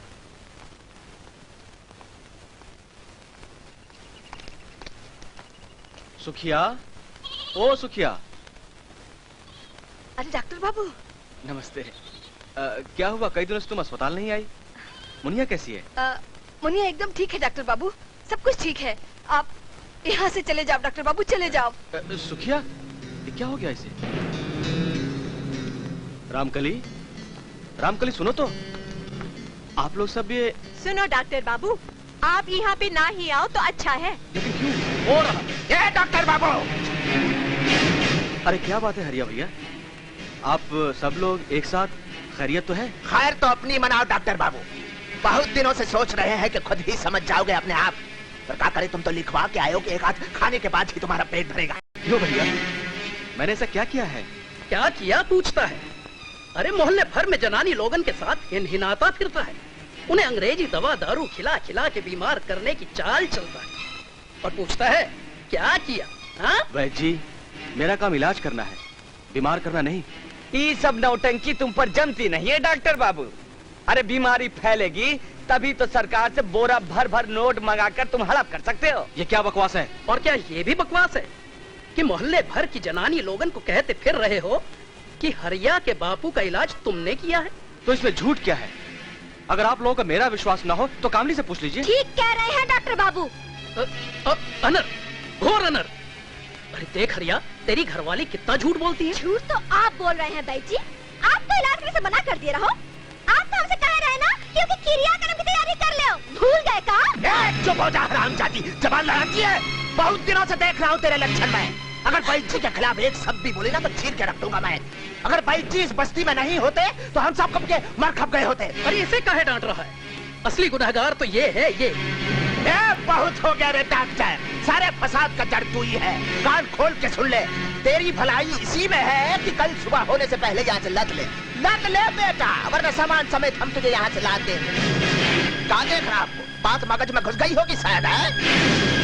Speaker 2: सुखिया, ओ सुखिया।
Speaker 15: अरे डॉक्टर बाबू।
Speaker 2: नमस्ते। क्या हुआ, कई दिनों से तुम अस्पताल नहीं आई? मुनिया कैसी है?
Speaker 15: मुनिया एकदम ठीक है डॉक्टर बाबू, सब कुछ ठीक है। आप यहाँ से चले जाओ डॉक्टर बाबू, चले जाओ।
Speaker 2: सुखिया, ये क्या हो गया इसे? रामकली, रामकली सुनो तो, आप लोग सब ये।
Speaker 16: सुनो डॉक्टर बाबू, आप यहाँ पे ना ही आओ तो अच्छा है।
Speaker 2: लेकिन क्यों हो रहा?
Speaker 4: ये डॉक्टर बाबू।
Speaker 2: अरे क्या बात है हरिया भैया, आप सब लोग एक साथ, खैरियत तो है?
Speaker 4: खैर तो अपनी मनाओ डॉक्टर बाबू, बहुत दिनों से सोच रहे हैं कि खुद ही समझ जाओगे अपने आप। पर क्या करे, तुम तो लिखवा के आए हो कि एक हाथ खाने के बाद ही तुम्हारा पेट भरेगा।
Speaker 2: क्यों भैया, मैंने ऐसा क्या किया है?
Speaker 10: क्या किया पूछता है? अरे मोहल्ले भर में जनानी लोगन के साथ हिनहिनाता फिरता है, उन्हें अंग्रेजी दवा दारू खिला खिला के बीमार करने की चाल चलता है और पूछता है क्या किया? हाँ
Speaker 2: वैद्य जी, मेरा काम इलाज करना है, बीमार करना नहीं।
Speaker 11: ये सब नौटंकी तुम पर जमती नहीं है डॉक्टर बाबू। अरे बीमारी फैलेगी तभी तो सरकार से बोरा भर भर नोट मंगाकर तुम हड़प कर सकते हो।
Speaker 2: ये क्या बकवास है?
Speaker 10: और क्या ये भी बकवास है कि मोहल्ले भर की जनानी लोगन को कहते फिर रहे हो कि हरिया के बापू का इलाज तुमने किया है?
Speaker 2: तो इसमें झूठ क्या है? अगर आप लोगों का मेरा विश्वास ना हो तो कामली से पूछ लीजिए।
Speaker 6: ठीक कह रहे हैं डॉक्टर बाबू।
Speaker 10: अनर, घोर अनर। अरे देख हरिया, तेरी घरवाली कितना झूठ बोलती है।
Speaker 6: झूठ तो आप बोल रहे हैं भाई जी, आप तो इलाज में से मना कर दिए रहो। आप तो हमसे कह रहे हैं ना क्योंकि क्रियाक्रम की तैयारी कर ले, भूल गए का?
Speaker 4: चुप हो जा हरामजादी, जबान लड़ाती है। बहुत दिनों से देख रहा हूँ तेरे लक्षण में। अगर भाई जी के खिलाफ एक शब्द भी बोले ना तो चीर के रख दूंगा मैं। अगर भाई जी इस बस्ती में नहीं होते तो हम सब कब के मर खप गए होते।
Speaker 10: अरे इसे काहे डांट रहा है? असली गुनहगार तो ये है ये।
Speaker 4: बहुत हो गया रे डॉक्टर, सारे फसाद का जड़ तू ही है। कान खोल के सुन ले, तेरी भलाई इसी में है कि कल सुबह होने से पहले यहाँ से लद ले बेटा, वरना सामान समेत हम तुझे यहाँ से लाद देंगे। क्या देख रहा आपको, बात मगज में घुस गई होगी शायद है?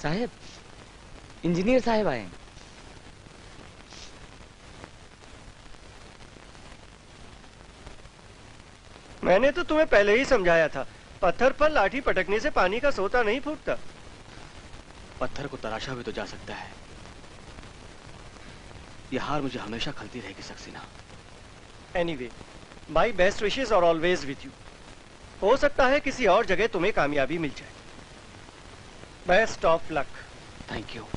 Speaker 11: साहब, इंजीनियर साहब आए।
Speaker 1: मैंने तो तुम्हें पहले ही समझाया था, पत्थर पर लाठी पटकने से पानी का सोता नहीं फूटता।
Speaker 2: पत्थर को तराशा भी तो जा सकता है। यह हार मुझे हमेशा खलती रहेगी Saxena.
Speaker 1: Anyway, my best wishes are always with you. हो सकता है किसी और जगह तुम्हें कामयाबी मिल जाए। Best of luck.
Speaker 2: Thank you.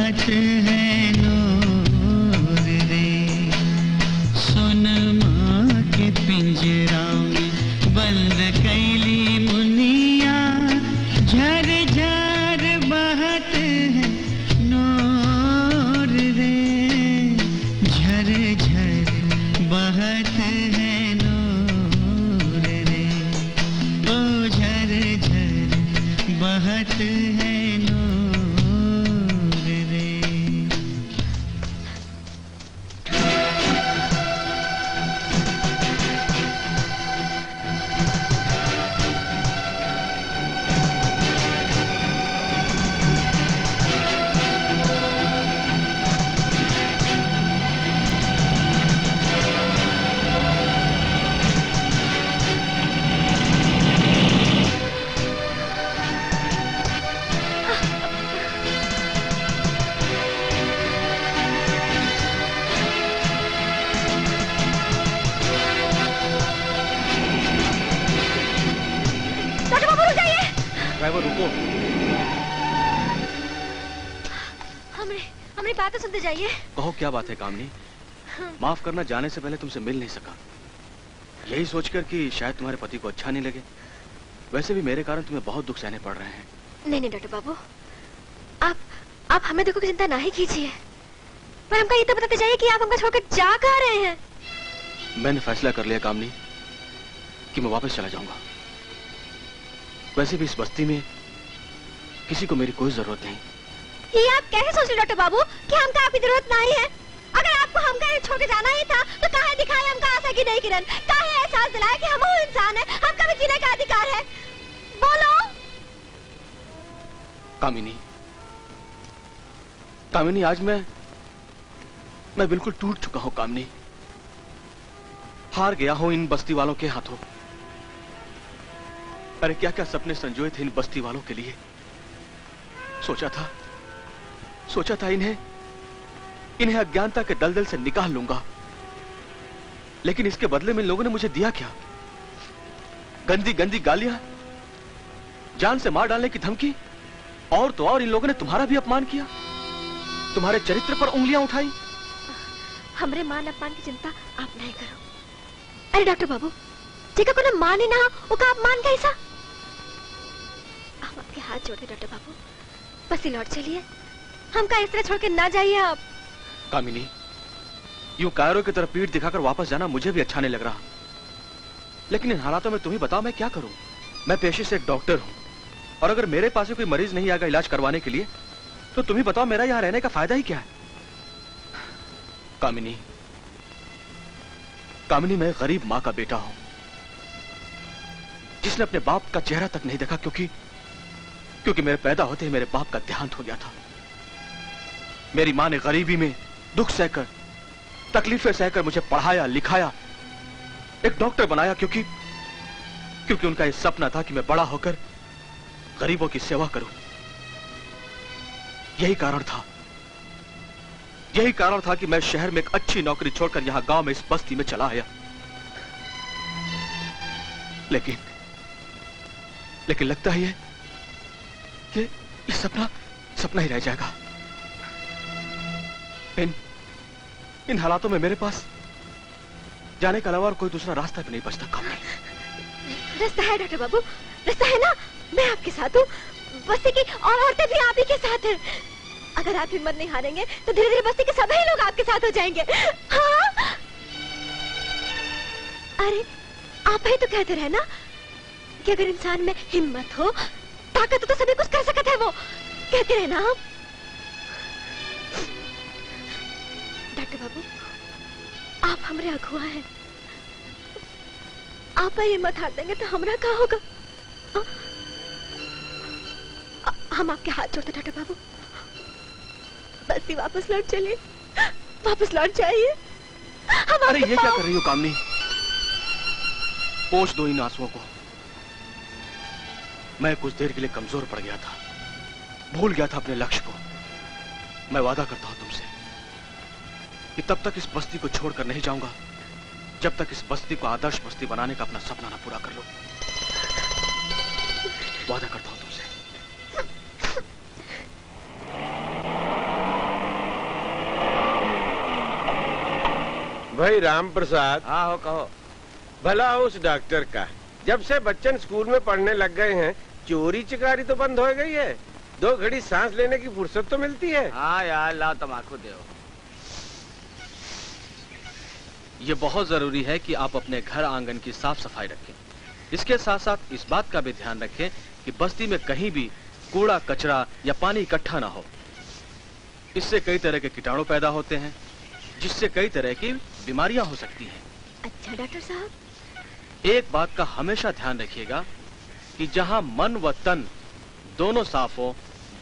Speaker 8: बात है नूर रे, सुन माँ के पिंजरा में बंद कैली मुनिया, झर झर बहत है नूर रे, झर झर बहत है नूर रे, ओ झर झर बहत है नूर रे।
Speaker 2: ड्राइवर रुको।
Speaker 5: हमारी बात तो सुनते जाइए।
Speaker 2: कहो क्या बात है कामनी? माफ करना, जाने से पहले तुमसे मिल नहीं सका, यही सोचकर कि शायद तुम्हारे पति को अच्छा नहीं लगे। वैसे भी मेरे कारण तुम्हें बहुत दुख सहने पड़ रहे हैं।
Speaker 5: नहीं डॉक्टर बाबू, आप हमें दुखों की चिंता ना ही कीजिए, पर हमको ये तो बताते जाइए कि आप हमको छोड़कर जा कहाँ रहे हैं।
Speaker 2: मैंने फैसला कर लिया कामनी कि मैं वापस चला जाऊंगा। वैसे भी इस बस्ती में किसी को मेरी कोई जरूरत नहीं।
Speaker 5: ये आप कैसे सोच रहे डॉक्टर बाबू कि हमका आपकी जरूरत नहीं है? अगर आपको हमका छोड़ के जाना ही था तो काहे दिखाए हमका आशा की नहीं किरण, काहे एहसास दिलाया कि हम वो इंसान है, हमका भी जीने का अधिकार है। बोलो।
Speaker 2: कामिनी, आज मैं बिल्कुल टूट चुका हूं कामिनी। हार गया हूं इन बस्ती वालों के हाथों। अरे क्या क्या सपने संजोए थे इन बस्ती वालों के लिए। सोचा था इन्हें अज्ञानता के दलदल से निकाल लूंगा, लेकिन इसके बदले में इन लोगों ने मुझे दिया क्या? गंदी गंदी गालियां, जान से मार डालने की धमकी, और तो और इन लोगों ने तुम्हारा भी अपमान किया, तुम्हारे चरित्र पर उंगलियां उठाई।
Speaker 5: हमरे मान अपमान की चिंता आप नहीं करो। अरे डॉक्टर बाबू, जेका को ना मान ही ना हो का अपमान कैसा? हम आपके हाथ जोड़ते डॉक्टर बाबू, बस लौट चलिए, हमका इस तरह छोड़ के ना जाइए आप।
Speaker 2: कामिनी, यूं कायरों की तरफ पीठ दिखाकर वापस जाना मुझे भी अच्छा नहीं लग रहा, लेकिन इन हालातों में तुम ही बताओ मैं क्या करूं। मैं पेशे से एक डॉक्टर हूं, और अगर मेरे पास कोई मरीज नहीं आएगा इलाज करवाने के लिए, तो तुम ही बताओ मेरा यहां रहने का फायदा ही क्या है? कामिनी, मैं गरीब मां का बेटा हूं, जिसने अपने बाप का चेहरा तक नहीं देखा, क्योंकि मेरे पैदा होते ही मेरे बाप का देहांत हो गया था। मेरी मां ने गरीबी में दुख सहकर, तकलीफें सहकर मुझे पढ़ाया लिखाया, एक डॉक्टर बनाया, क्योंकि उनका यह सपना था कि मैं बड़ा होकर गरीबों की सेवा करूं। यही कारण था कि मैं शहर में एक अच्छी नौकरी छोड़कर यहां गांव में इस बस्ती में चला आया। लेकिन लगता है कि ये सपना ही रह जाएगा। इन हालातों में मेरे पास जाने के अलावा और कोई दूसरा रास्ता भी नहीं बचता।
Speaker 5: रास्ता है डॉक्टर बाबू, रास्ता है ना, मैं आपके साथ हूँ। बस्ती की और औरतें भी आप ही के साथ हैं। अगर आप हिम्मत नहीं हारेंगे तो धीरे धीरे बस्ती के सभी लोग आपके साथ हो जाएंगे। हाँ? अरे आप ही तो कहते रहे ना कि अगर इंसान में हिम्मत हो, ताकत हो, तो सभी कुछ कर सकते हैं। वो कहते रहे ना आप। डॉक्टर बाबू, आप हमारे अगुआ हैं, आप हिम्मत हार देंगे तो हमारा क्या होगा? हम आपके हाथ जोड़ते डॉक्टर बाबू, बस ही वापस लौट चलिए, वापस लौट जाइए।
Speaker 2: अरे ये क्या कर रही हो कामनी? पोंछ दो इन आंसुओं को। मैं कुछ देर के लिए कमजोर पड़ गया था, भूल गया था अपने लक्ष्य को। मैं वादा करता हूं तुमसे कि तब तक इस बस्ती को छोड़कर नहीं जाऊंगा जब तक इस बस्ती को आदर्श बस्ती बनाने का अपना सपना ना पूरा कर लो। वादा करता हूं तुमसे।
Speaker 13: भाई राम प्रसाद।
Speaker 4: हाँ हो कहो।
Speaker 13: भला हो उस डॉक्टर का, जब से बच्चन स्कूल में पढ़ने लग गए हैं चोरी चिकारी तो बंद हो गई है। 2 घड़ी सांस लेने की फुर्सत तो मिलती है।
Speaker 14: हाँ यार लाओ तम्बाकू दो।
Speaker 2: ये बहुत जरूरी है कि आप अपने घर आंगन की साफ सफाई रखें। इसके साथ साथ इस बात का भी ध्यान रखें कि बस्ती में कहीं भी कूड़ा कचरा या पानी इकट्ठा ना हो। इससे कई तरह के कीटाणु पैदा होते हैं, जिससे कई तरह की बीमारियां हो सकती हैं।
Speaker 15: अच्छा डॉक्टर साहब,
Speaker 2: एक बात का हमेशा ध्यान रखिएगा कि जहां मन व तन दोनों साफ हो,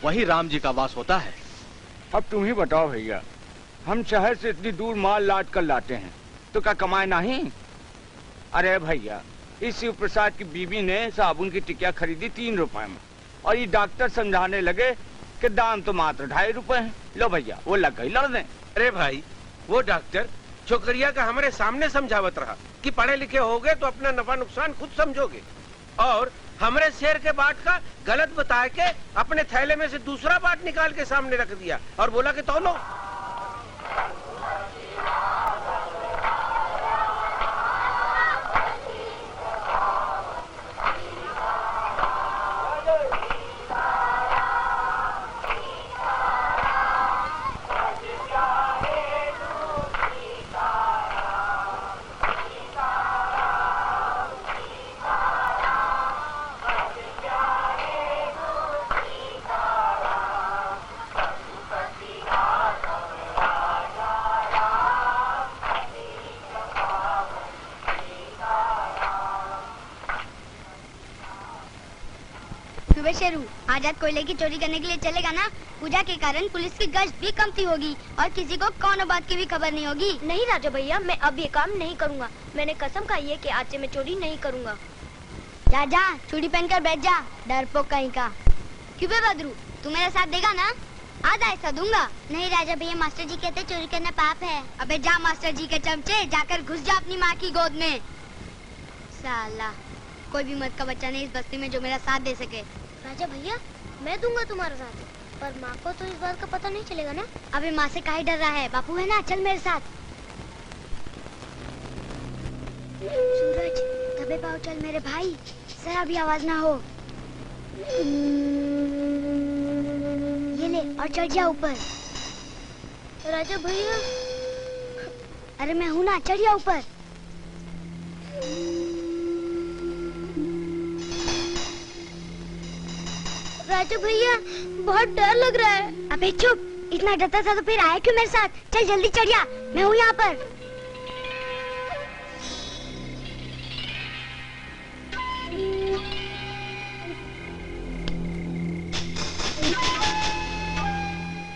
Speaker 2: वही राम जी का वास होता है।
Speaker 11: अब तुम ही बताओ भैया, हम शहर से इतनी दूर माल लाद कर लाते हैं तो क्या कमाए नहीं? अरे भैया, इस शिव प्रसाद की बीबी ने साबुन की टिकिया खरीदी 3 रुपए में, और ये डॉक्टर समझाने लगे कि दाम तो मात्र 2.5 रुपए है। लो भैया, वो लग गई लड़ने।
Speaker 13: अरे भाई, वो डॉक्टर छोकरिया का हमारे सामने समझावत रहा कि पढ़े लिखे होगे तो अपना नफा नुकसान खुद समझोगे, और हमरे शेर के बाट का गलत बता के अपने थैले में से दूसरा बाट निकाल के सामने रख दिया और बोला कि तौलो।
Speaker 6: शेरू, आज रात कोयले की चोरी करने के लिए चलेगा ना? पूजा के कारण पुलिस की गश्त भी कमती होगी और किसी को कौनो बात की भी खबर नहीं होगी।
Speaker 5: नहीं राजा भैया, मैं अब ये काम नहीं करूँगा। मैंने कसम खाई है कि आज से मैं चोरी नहीं करूँगा।
Speaker 6: जा जा, चूड़ी पहनकर बैठ जा, डरपोक कहीं का। क्यों बे बदरू, तू मेरा साथ देगा ना? आधा ऐसा दूंगा। नहीं राजा भैया, मास्टर जी कहते चोरी करना पाप है। अबे जा मास्टर जी के चमचे, जाकर घुस जा अपनी माँ की गोद में। साला, कोई भी मर्द का बच्चा नहीं इस बस्ती में जो मेरा साथ दे सके।
Speaker 5: राजा भैया, मैं दूंगा तुम्हारा साथ, पर माँ को तो इस बात का पता नहीं चलेगा ना?
Speaker 6: अबे माँ से काहे डर रहा है? बापू है ना, चल मेरे साथ। सूरज, दबे पाओ चल मेरे भाई, जरा भी आवाज ना हो। ये ले और चढ़ जा ऊपर।
Speaker 5: राजा भैया,
Speaker 6: अरे मैं हूँ ना, चढ़ जा ऊपर।
Speaker 5: राजा भैया, बहुत डर लग रहा है।
Speaker 6: अबे चुप, इतना डरता था तो फिर आया क्यों मेरे साथ? चल जल्दी चढ़ जा, मैं हूँ यहाँ पर।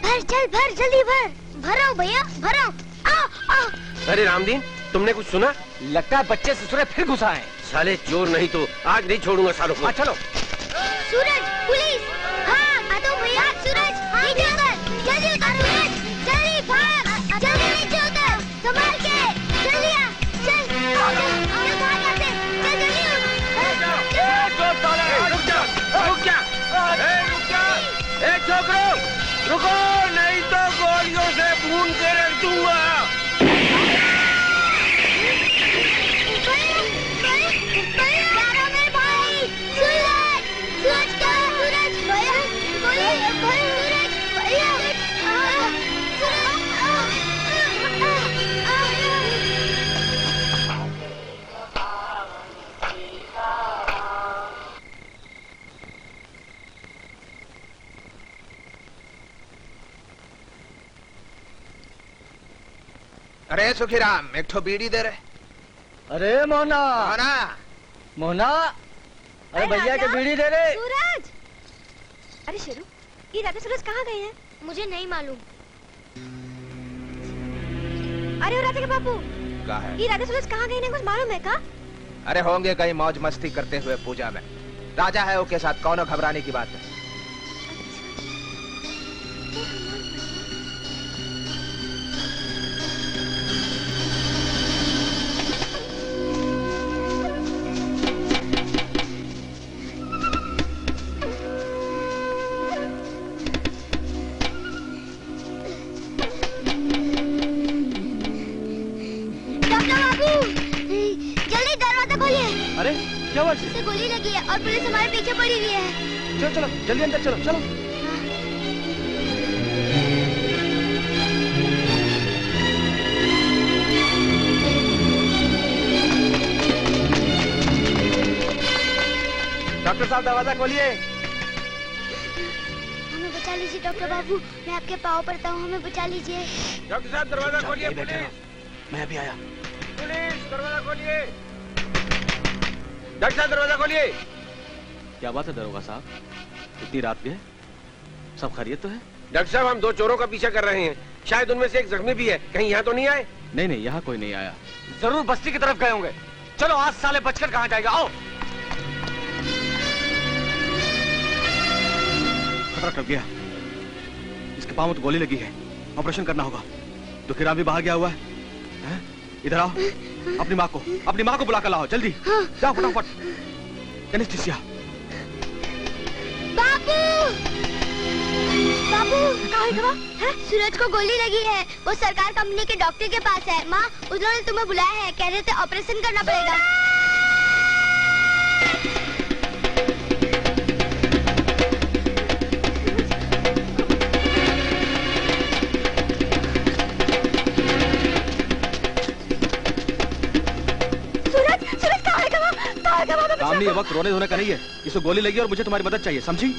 Speaker 6: भर चल, भर जल्दी भर। भर आओ भैया, भर आओ। आओ।
Speaker 13: अरे रामदीन, तुमने कुछ सुना?
Speaker 14: लगता है बच्चे ससुरे फिर घुसा है।
Speaker 13: साले चोर नहीं तो आज नहीं छोड़ूंगा सालों को।
Speaker 14: चलो।
Speaker 6: सूरज, पुलिस! हाँ, आ तो भैया। सूरज, नीचे उतर, जल्दी उतर सूरज, जल्दी भाग, जल्दी नीचे उतर, संभाल के, जल्दी आ, चल, भाग यहाँ से, चल जल्दी
Speaker 13: छोकरो, रुको, नहीं तो गोलियों से भून के रख दूंगा।
Speaker 4: अरे सुखीराम, एक ठो बीड़ी दे रहे।
Speaker 7: अरे मोहना, मोहना, अरे भैया के बीड़ी दे रहे।
Speaker 5: सूरज! अरे शेरू, ये राजा सूरज कहाँ गए हैं? मुझे नहीं मालूम। अरे वो राजा के बापू,
Speaker 4: कहाँ है?
Speaker 5: ये राजा सूरज कहाँ गए हैं, कुछ मालूम है का?
Speaker 4: अरे होंगे कहीं मौज मस्ती करते हुए पूजा में। राजा है उसके साथ, कौन घबराने की बात है।
Speaker 2: अरे क्या हुआ?
Speaker 6: इसे गोली लगी है और पुलिस हमारे पीछे पड़ी हुई है।
Speaker 2: चलो चलो जल्दी अंदर चलो चलो। डॉक्टर साहब दरवाजा खोलिए।
Speaker 6: हमें बचा लीजिए डॉक्टर बाबू, मैं आपके पाँव पड़ता हूँ, हमें बचा लीजिए।
Speaker 13: डॉक्टर साहब दरवाजा खोलिए।
Speaker 2: मैं अभी आया।
Speaker 13: पुलिस दरवाजा खोलिए। डॉक्टर साहब दरवाजा खोलिए।
Speaker 2: क्या बात है दरोगा साहब, इतनी रात भी है, सब खैरियत तो है?
Speaker 13: डॉक्टर साहब हम 2 चोरों का पीछा कर रहे हैं, शायद उनमें से एक जख्मी भी है, कहीं यहाँ तो नहीं आए?
Speaker 2: नहीं नहीं, यहाँ कोई नहीं आया।
Speaker 11: जरूर बस्ती की तरफ गए होंगे। चलो आज साले बचकर कहाँ जाएगा, आओ।
Speaker 2: खतरा टल गया, इसके पाँव में तो गोली लगी है, ऑपरेशन करना होगा। दुखीराम भी बाहर गया हुआ है। इधर आओ, अपनी माँ को बुला कर लाओ जल्दी। जाओ फटाफट। एनेस्थीसिया।
Speaker 6: बाबू बाबू कहाँ है? सूरज को गोली लगी है, वो सरकार कंपनी के डॉक्टर के पास है। माँ उन्होंने तुम्हें बुलाया है, कह रहे थे ऑपरेशन करना पड़ेगा।
Speaker 2: काम नहीं, ये वक्त रोने धोने का नहीं है। इसको गोली लगी और मुझे तुम्हारी मदद चाहिए, समझी?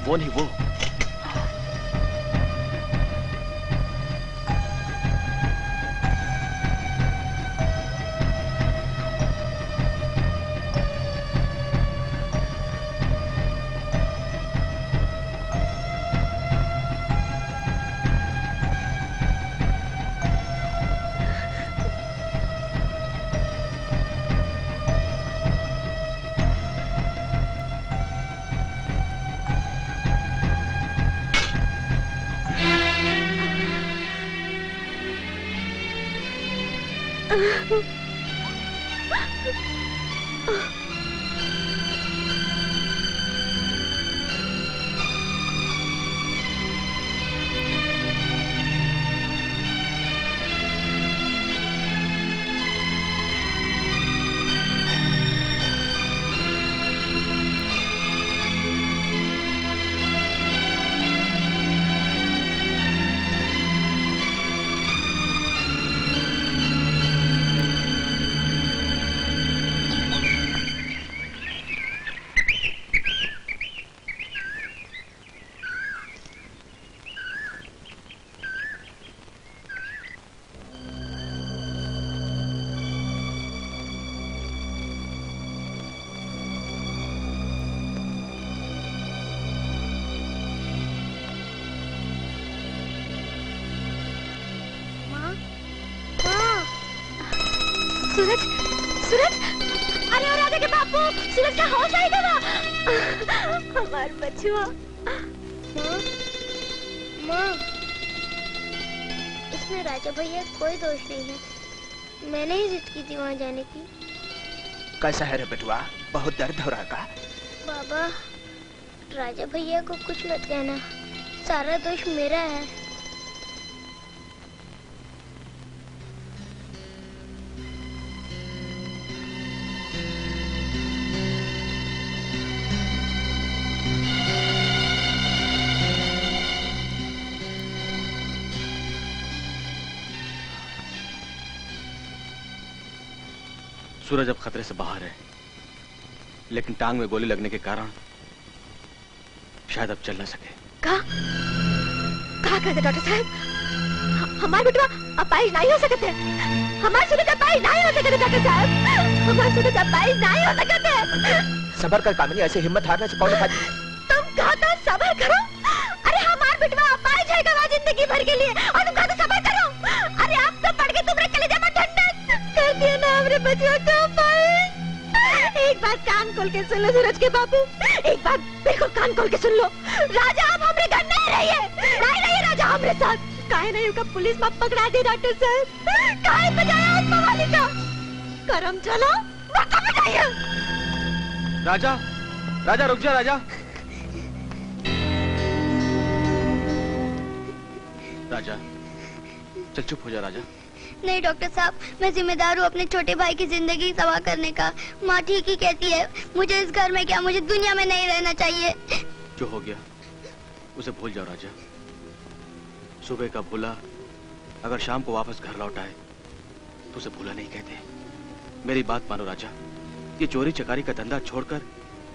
Speaker 2: वो नहीं, वो
Speaker 6: सूरज, सूरज, अरे और राजा के बापू, सूरज का होश आएगा ना? हमार बचुआ। माँ, माँ, इसमें राजा भैया कोई दोष नहीं है, मैंने ही जिद की थी वहाँ जाने की।
Speaker 4: कैसा है रे बेटुआ, बहुत दर्द हो रहा का?
Speaker 6: बाबा, राजा भैया को कुछ मत कहना, सारा दोष मेरा है।
Speaker 2: सूरज अब खतरे से बाहर है, लेकिन टांग में गोली लगने के कारण शायद अब चल न सके।
Speaker 5: कहा कहते डॉक्टर साहब, हमारे बेटवा अपाहिज नहीं हो सकते, हमारे सूरज अपाहिज नहीं हो सकते डॉक्टर साहब, हमारे सूरज अपाहिज नहीं हो सकते।
Speaker 4: सबर कर कामिनी, ऐसे हिम्मत हारने से कौन खाती?
Speaker 5: तुम कहता सबर करो, अरे हमारे बेटवा अपाहिज है गवा जिंदगी भर के लिए, और तुम कहते सबर करो। अरे आप तो पढ़ के तुम्हारे कलेजा में ठंडक कर दिया ना हमरे बचवा का अपाहिज। एक बात कान खोल के सुन लो सूरज के बापू, एक बात बिल्कुल कान खोल के सुन लो, राजा आप हमरे घर नहीं रहिए, नहीं रहिए राजा हमरे साथ। काहे नहीं उनका पुलिस में पकड़ा दे डॉक्टर साहब? काहे बजाया आत्मा वाली का? करम चलो बता बजाइए।
Speaker 2: राजा, राजा रुक जा राजा। राजा, चल चुप हो जा राजा।
Speaker 6: नहीं डॉक्टर साहब, मैं जिम्मेदार हूँ अपने छोटे भाई की जिंदगी तबाह करने का। माँ ठीक ही कहती है, मुझे इस घर में क्या, मुझे दुनिया में नहीं रहना चाहिए।
Speaker 2: जो हो गया उसे भूल जाओ राजा। सुबह का भूला अगर शाम को वापस घर लौट आए तो उसे भूला नहीं कहते। मेरी बात मानो राजा, ये चोरी चकारी का धंधा छोड़कर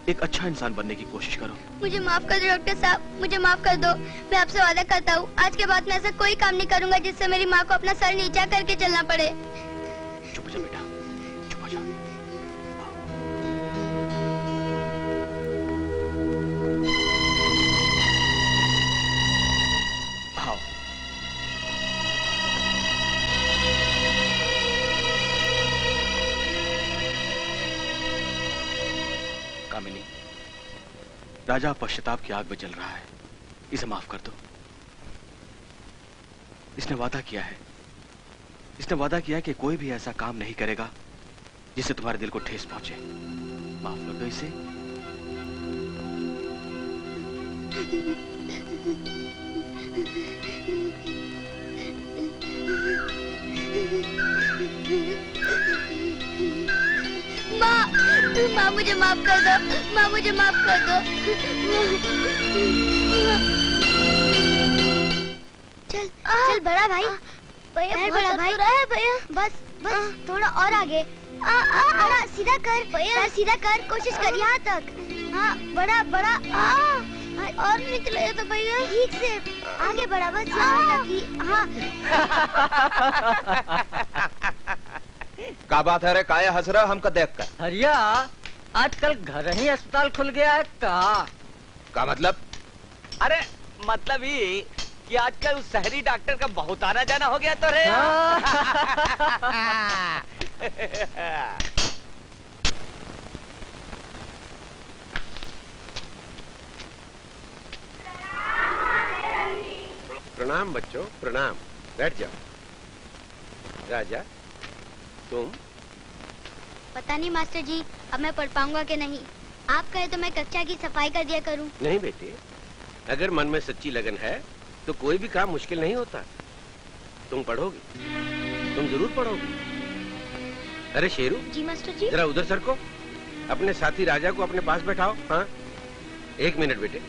Speaker 2: एक अच्छा इंसान बनने की कोशिश करो।
Speaker 6: मुझे माफ कर दो डॉक्टर साहब, मुझे माफ कर दो। मैं आपसे वादा करता हूँ आज के बाद मैं ऐसा कोई काम नहीं करूँगा जिससे मेरी माँ को अपना सर नीचा करके चलना पड़े।
Speaker 2: चुप हो जा बेटा, चुप हो जा। आओ। कामिनी, राजा पश्चाताप की आग में जल रहा है, इसे माफ कर दो। इसने वादा किया है, इसने वादा किया कि कोई भी ऐसा काम नहीं करेगा जिससे तुम्हारे दिल को ठेस पहुंचे। माफ कर दो इसे।
Speaker 6: माँ, माँ मुझे माफ कर दो, माँ मुझे माफ कर दो। चल चल बड़ा भाई, भैया बड़ा भाई, भैया बस बस थोड़ा और आगे। बड़ा सीधा कर, पैर सीधा कर, कोशिश कर यहाँ तक। हाँ बड़ा बड़ा, और निकले तो भैया ठीक से आगे बढ़ा, बस यहाँ तक ही। हाँ
Speaker 4: का बात है रे, काया हंस रहा हमको देख कर?
Speaker 7: हरिया, आजकल घर ही अस्पताल खुल गया है का
Speaker 4: मतलब?
Speaker 14: अरे मतलब ही कि आजकल उस शहरी डॉक्टर का बहुत आना जाना हो गया तो रे।
Speaker 13: प्रणाम बच्चों, प्रणाम। बैठ जाओ। राजा, तुम?
Speaker 6: पता नहीं मास्टर जी, अब मैं पढ़ पाऊंगा कि नहीं। आप कहे तो मैं कक्षा की सफाई कर दिया करूं।
Speaker 13: नहीं बेटे, अगर मन में सच्ची लगन है तो कोई भी काम मुश्किल नहीं होता। तुम पढ़ोगी, तुम जरूर पढ़ोगी। अरे शेरू।
Speaker 6: जी मास्टर जी।
Speaker 13: जरा उधर सरको, अपने साथी राजा को अपने पास बैठाओ। हाँ, 1 मिनट बेटे।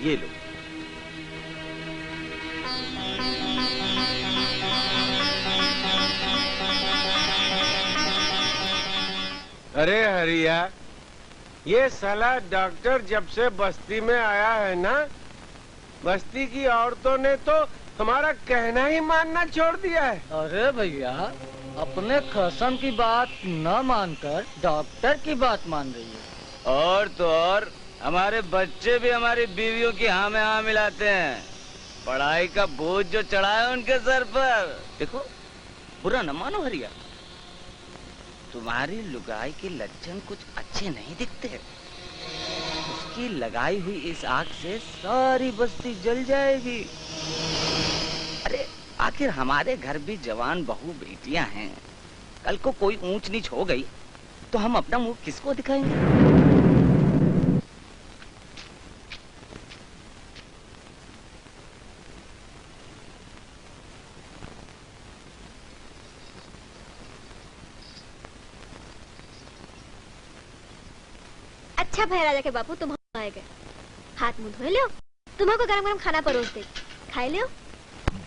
Speaker 13: ये लो। अरे हरिया, ये साला डॉक्टर जब से बस्ती में आया है ना, बस्ती की औरतों ने तो हमारा कहना ही मानना छोड़ दिया है।
Speaker 7: अरे भैया, अपने कसम की बात न मानकर डॉक्टर की बात मान रही है।
Speaker 3: और तो और हमारे बच्चे भी हमारी बीवियों की हाँ में हाँ मिलाते हैं। पढ़ाई का बोझ जो चढ़ा है उनके सर पर। देखो, बुरा न मानो हरिया, तुम्हारी लुगाई के लक्षण कुछ अच्छे नहीं दिखते। उसकी लगाई हुई इस आग से सारी बस्ती जल जाएगी। अरे आखिर हमारे घर भी जवान बहू बेटियां हैं। कल को कोई ऊंच नीच हो गई तो हम अपना मुंह किसको दिखाएंगे?
Speaker 5: अच्छा भाई राजा के बापू, तुम आए गए, हाथ मुंह धोए लो, तुम्हारे गरम गरम खाना परोस दे, खाए लो।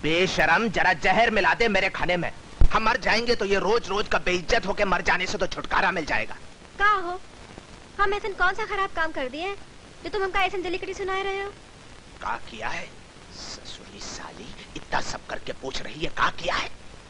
Speaker 4: बेशरम, जरा जहर मिला दे मेरे खाने में। हम मर जाएंगे तो ये रोज रोज का बेइज्जत होके मर जाने से तो छुटकारा मिल जाएगा।
Speaker 5: का हो, हम ऐसा कौन सा खराब काम कर दिए जो तुम हमका ऐसा जलीकटी सुनाए रहे हो?
Speaker 4: का किया है? ससुरी साली, इतना सब करके पूछ रही है का किया है?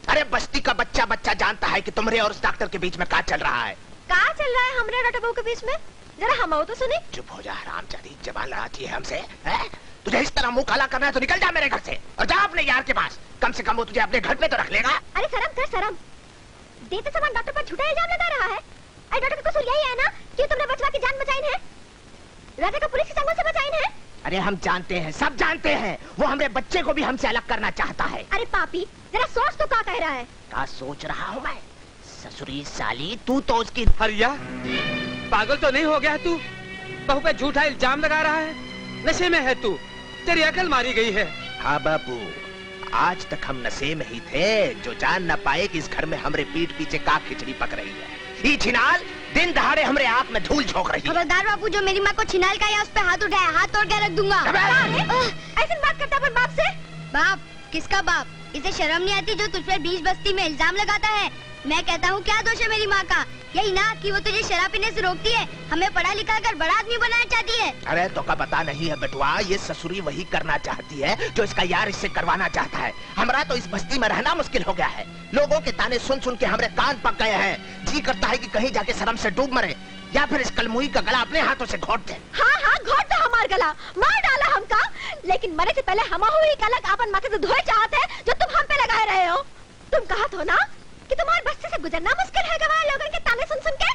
Speaker 4: अरे बस्ती का बच्चा बच्चा जानता है कि तुम्हारे और उस डॉक्टर के बीच में का चल रहा है।
Speaker 5: का चल रहा है हमरे डॉक्टर बाबू के बीच में? जरा हम आओ तो सुने।
Speaker 4: चुप हो जा हरामजादी, जबान लड़ाती है हमसे। है? तुझे इस तरह मुंह काला करना है तो निकल जा मेरे घर से और जा अपने यार के पास। कम से कम वो तुझे अपने घर पे तो रख लेगा।
Speaker 5: अरे शर्म कर शर्म, देते सामान डॉक्टर पर झूठा इल्जाम लगा रहा है। अरे डॉक्टर का कसूर यही है ना कि तुमने बचवा की जान बचाई है, राजा का पुलिस के चंगुल से बचाई है।
Speaker 14: अरे हम जानते हैं, सब जानते हैं, वो हमारे बच्चे को भी हमसे अलग करना चाहता है।
Speaker 5: अरे पापी, जरा सोच तो क्या कह रहा है।
Speaker 14: क्या सोच रहा हूँ मैं? ससुरी साली, तू तो उसकी।
Speaker 11: हरिया, पागल तो नहीं हो गया तू? बहू पे झूठा इल्जाम लगा रहा है। नशे में है तू, तेरी अकल मारी गई है।
Speaker 14: हाँ बापू, आज तक हम नशे में ही थे, जो जान न पाए कि इस घर में हमरे पीठ पीछे का खिचड़ी पक रही है। ये छिनाल दिन दहाड़े हमरे आंख में धूल झोंक रही है।
Speaker 6: खबरदार बापू, जो मेरी माँ को छिनाल का या उस पे हाथ उठाया, हाथ तोड़ के रख दूंगा।
Speaker 5: ऐसी बात करता अपन बाप से?
Speaker 6: बाप? किसका बाप? इसे शर्म नहीं आती जो तुझ पर बीच बस्ती में इल्जाम लगाता है? मैं कहता हूँ क्या दोष है मेरी माँ का? यही ना कि वो तुझे शराब पीने से रोकती है, हमें पढ़ा लिखा कर बड़ा आदमी बनाना चाहती है।
Speaker 14: अरे तो का पता नहीं है बेटुआ, ये ससुरी वही करना चाहती है जो इसका यार इससे करवाना चाहता है। हमारा तो इस बस्ती में रहना मुश्किल हो गया है। लोगों के ताने सुन सुन के हमारे कान पक गए हैं। जी करता है कि कहीं जाके शर्म से डूब मरे, या फिर इस कलमुही का गला अपने हाथों से घोट दे।
Speaker 5: हाँ हाँ, घोट दो हमार गला, मार डाला हमका, लेकिन मरे से पहले हम हुई कलक अपन माथे से धोए चाहते हैं जो तुम हम पे लगाए रहे हो। तुम कहा तो ना कि तुम्हारे बस्ती से गुजरना मुश्किल है गवाह लोगों के ताने सुन सुन के।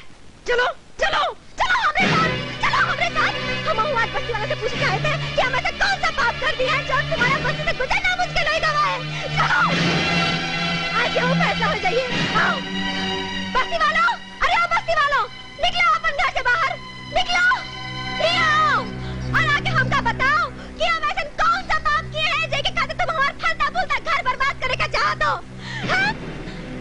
Speaker 5: चलो चलो चलो हमारे साथ, चलो हमारे साथ। हम आज बस्ती वालों से पूछ के आए थे कि हम ऐसा कौन सा पाप कर दिया है जो तुम्हारा बस्ती से गुजरना मुश्किल है गवाह। चलो आज ये फैसला हो जाइए। आओ बस्ती वालों, अरे आओ बस्ती वालों, निकलो अपन घर से बाहर, निकलो, ये आओ और आके हमका बताओ कि हम ऐसा कौन सा पाप किए हैं जेके कहते तुम हमारा फलता फूलता घर बर्बाद करने का चाहते हो।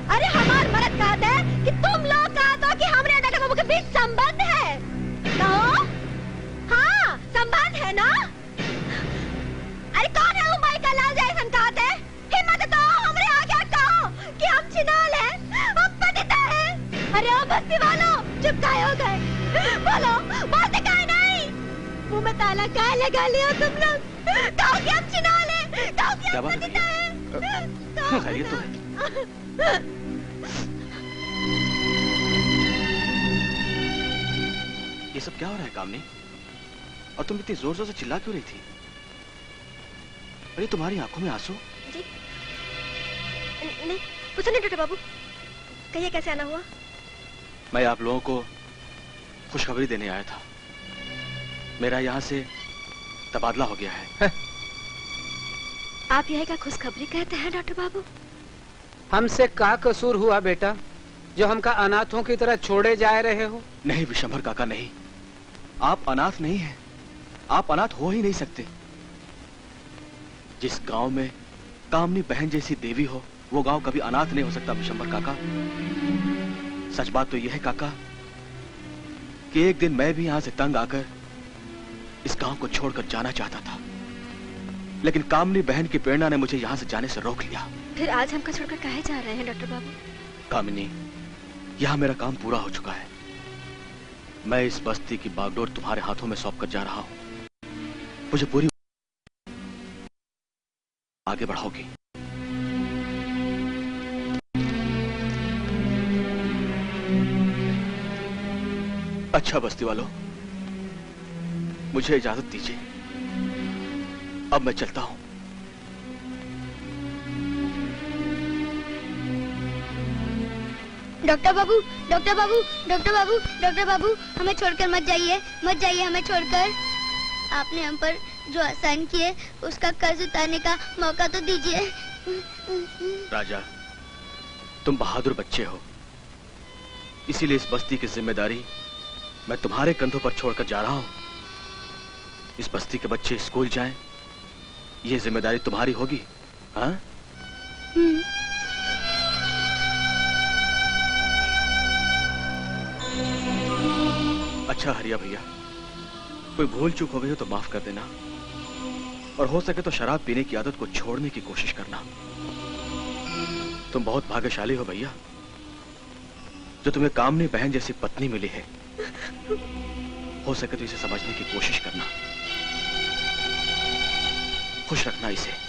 Speaker 5: अरे हमार मर्द कहते हैं कि तुम लोग कहते हो कि हमरे और डॉक्टर बाबू के बीच संबंध है। कहो हाँ, संबंध है ना? अरे कौन है वो माई का लाल जैसन कहते हैं? हिम्मत तो हमरे आगे कहो कि हम छिनाल हैं, हम पतिता हैं। अरे ओ बस्ती वालों, चुप काहे हो गए? बोलो, बोलते काहे नहीं? मुंह में ताला काहे लगा लिया तुम लोग? कहो कि हम छिनाल हैं, कहो कि हम पतिता हैं।
Speaker 2: खैरियत तो है? ये सब क्या हो रहा है कामनी? और तुम इतनी जोर जोर से चिल्ला क्यों रही थी? अरे तुम्हारी आंखों में आंसू?
Speaker 5: जी नहीं, कुछ नहीं डॉक्टर बाबू, कहिए कैसे आना हुआ?
Speaker 2: मैं आप लोगों को खुशखबरी देने आया था। मेरा यहाँ से तबादला हो गया है।
Speaker 5: आप यही का खुशखबरी कहते हैं डॉक्टर बाबू?
Speaker 11: हमसे का कसूर हुआ बेटा जो हमका अनाथों की तरह छोड़े जा रहे हो?
Speaker 2: नहीं विशंभर काका, नहीं, आप अनाथ नहीं हैं। आप अनाथ हो ही नहीं सकते। जिस गांव में कामनी बहन जैसी देवी हो, वो गांव कभी अनाथ नहीं हो सकता विशंभर काका। सच बात तो यह है काका कि एक दिन मैं भी यहां से तंग आकर इस गांव को छोड़कर जाना चाहता था, लेकिन कामनी बहन की प्रेरणा ने मुझे यहां से जाने से रोक लिया।
Speaker 5: फिर आज हमका छोड़कर काहे जा रहे हैं डॉक्टर बाबू?
Speaker 2: कामिनी, यहाँ मेरा काम पूरा हो चुका है। मैं इस बस्ती की बागडोर तुम्हारे हाथों में सौंप कर जा रहा हूँ। मुझे पूरी आगे बढ़ाओगी। अच्छा बस्ती वालों, मुझे इजाजत दीजिए, अब मैं चलता हूँ।
Speaker 6: डॉक्टर बाबू, डॉक्टर बाबू, डॉक्टर बाबू, डॉक्टर बाबू, हमें छोड़कर मत जाइए, मत जाइए हमें छोड़कर। आपने हम पर जो एहसान किए उसका कर्ज उतारने का मौका तो दीजिए।
Speaker 2: राजा, तुम बहादुर बच्चे हो, इसीलिए इस बस्ती की जिम्मेदारी मैं तुम्हारे कंधों पर छोड़कर जा रहा हूँ। इस बस्ती के बच्चे स्कूल जाएं, ये जिम्मेदारी तुम्हारी होगी। हाँ? अच्छा हरिया भैया, कोई भूल चूक हो गई हो तो माफ कर देना, और हो सके तो शराब पीने की आदत को छोड़ने की कोशिश करना। तुम बहुत भाग्यशाली हो भैया, जो तुम्हें कामनी बहन जैसी पत्नी मिली है। हो सके तो इसे समझने की कोशिश करना, खुश रखना इसे।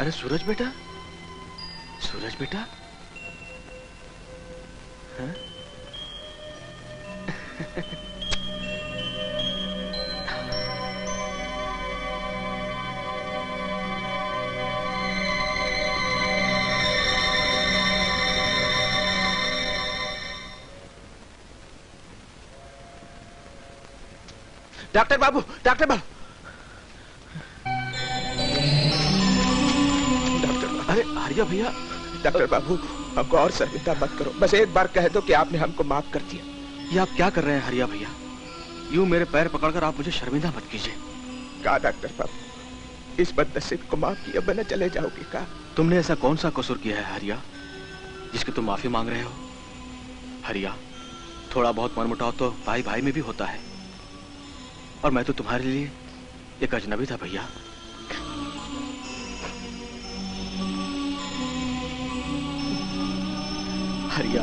Speaker 2: अरे सूरज बेटा, सूरज बेटा, हाँ?
Speaker 4: डॉक्टर बाबू, डॉक्टर बाबू,
Speaker 2: अरे हरिया भैया।
Speaker 4: डॉक्टर बाबू, हमको और शर्मिंदा मत करो, बस एक बार कह दो कि आपने हमको माफ कर दिया।
Speaker 2: ये आप क्या कर रहे हैं हरिया भैया? यूं मेरे पैर पकड़कर आप मुझे शर्मिंदा मत कीजिए।
Speaker 4: कहा डॉक्टर बाबू, इस बदनसीब को माफ किया बिना चले जाओगे का?
Speaker 2: तुमने ऐसा कौन सा कसूर किया है हरिया जिसकी तुम माफी मांग रहे हो? हरिया, थोड़ा बहुत मनमुटाव तो भाई भाई में भी होता है, और मैं तो तुम्हारे लिए एक अजनबी था भैया। हरिया,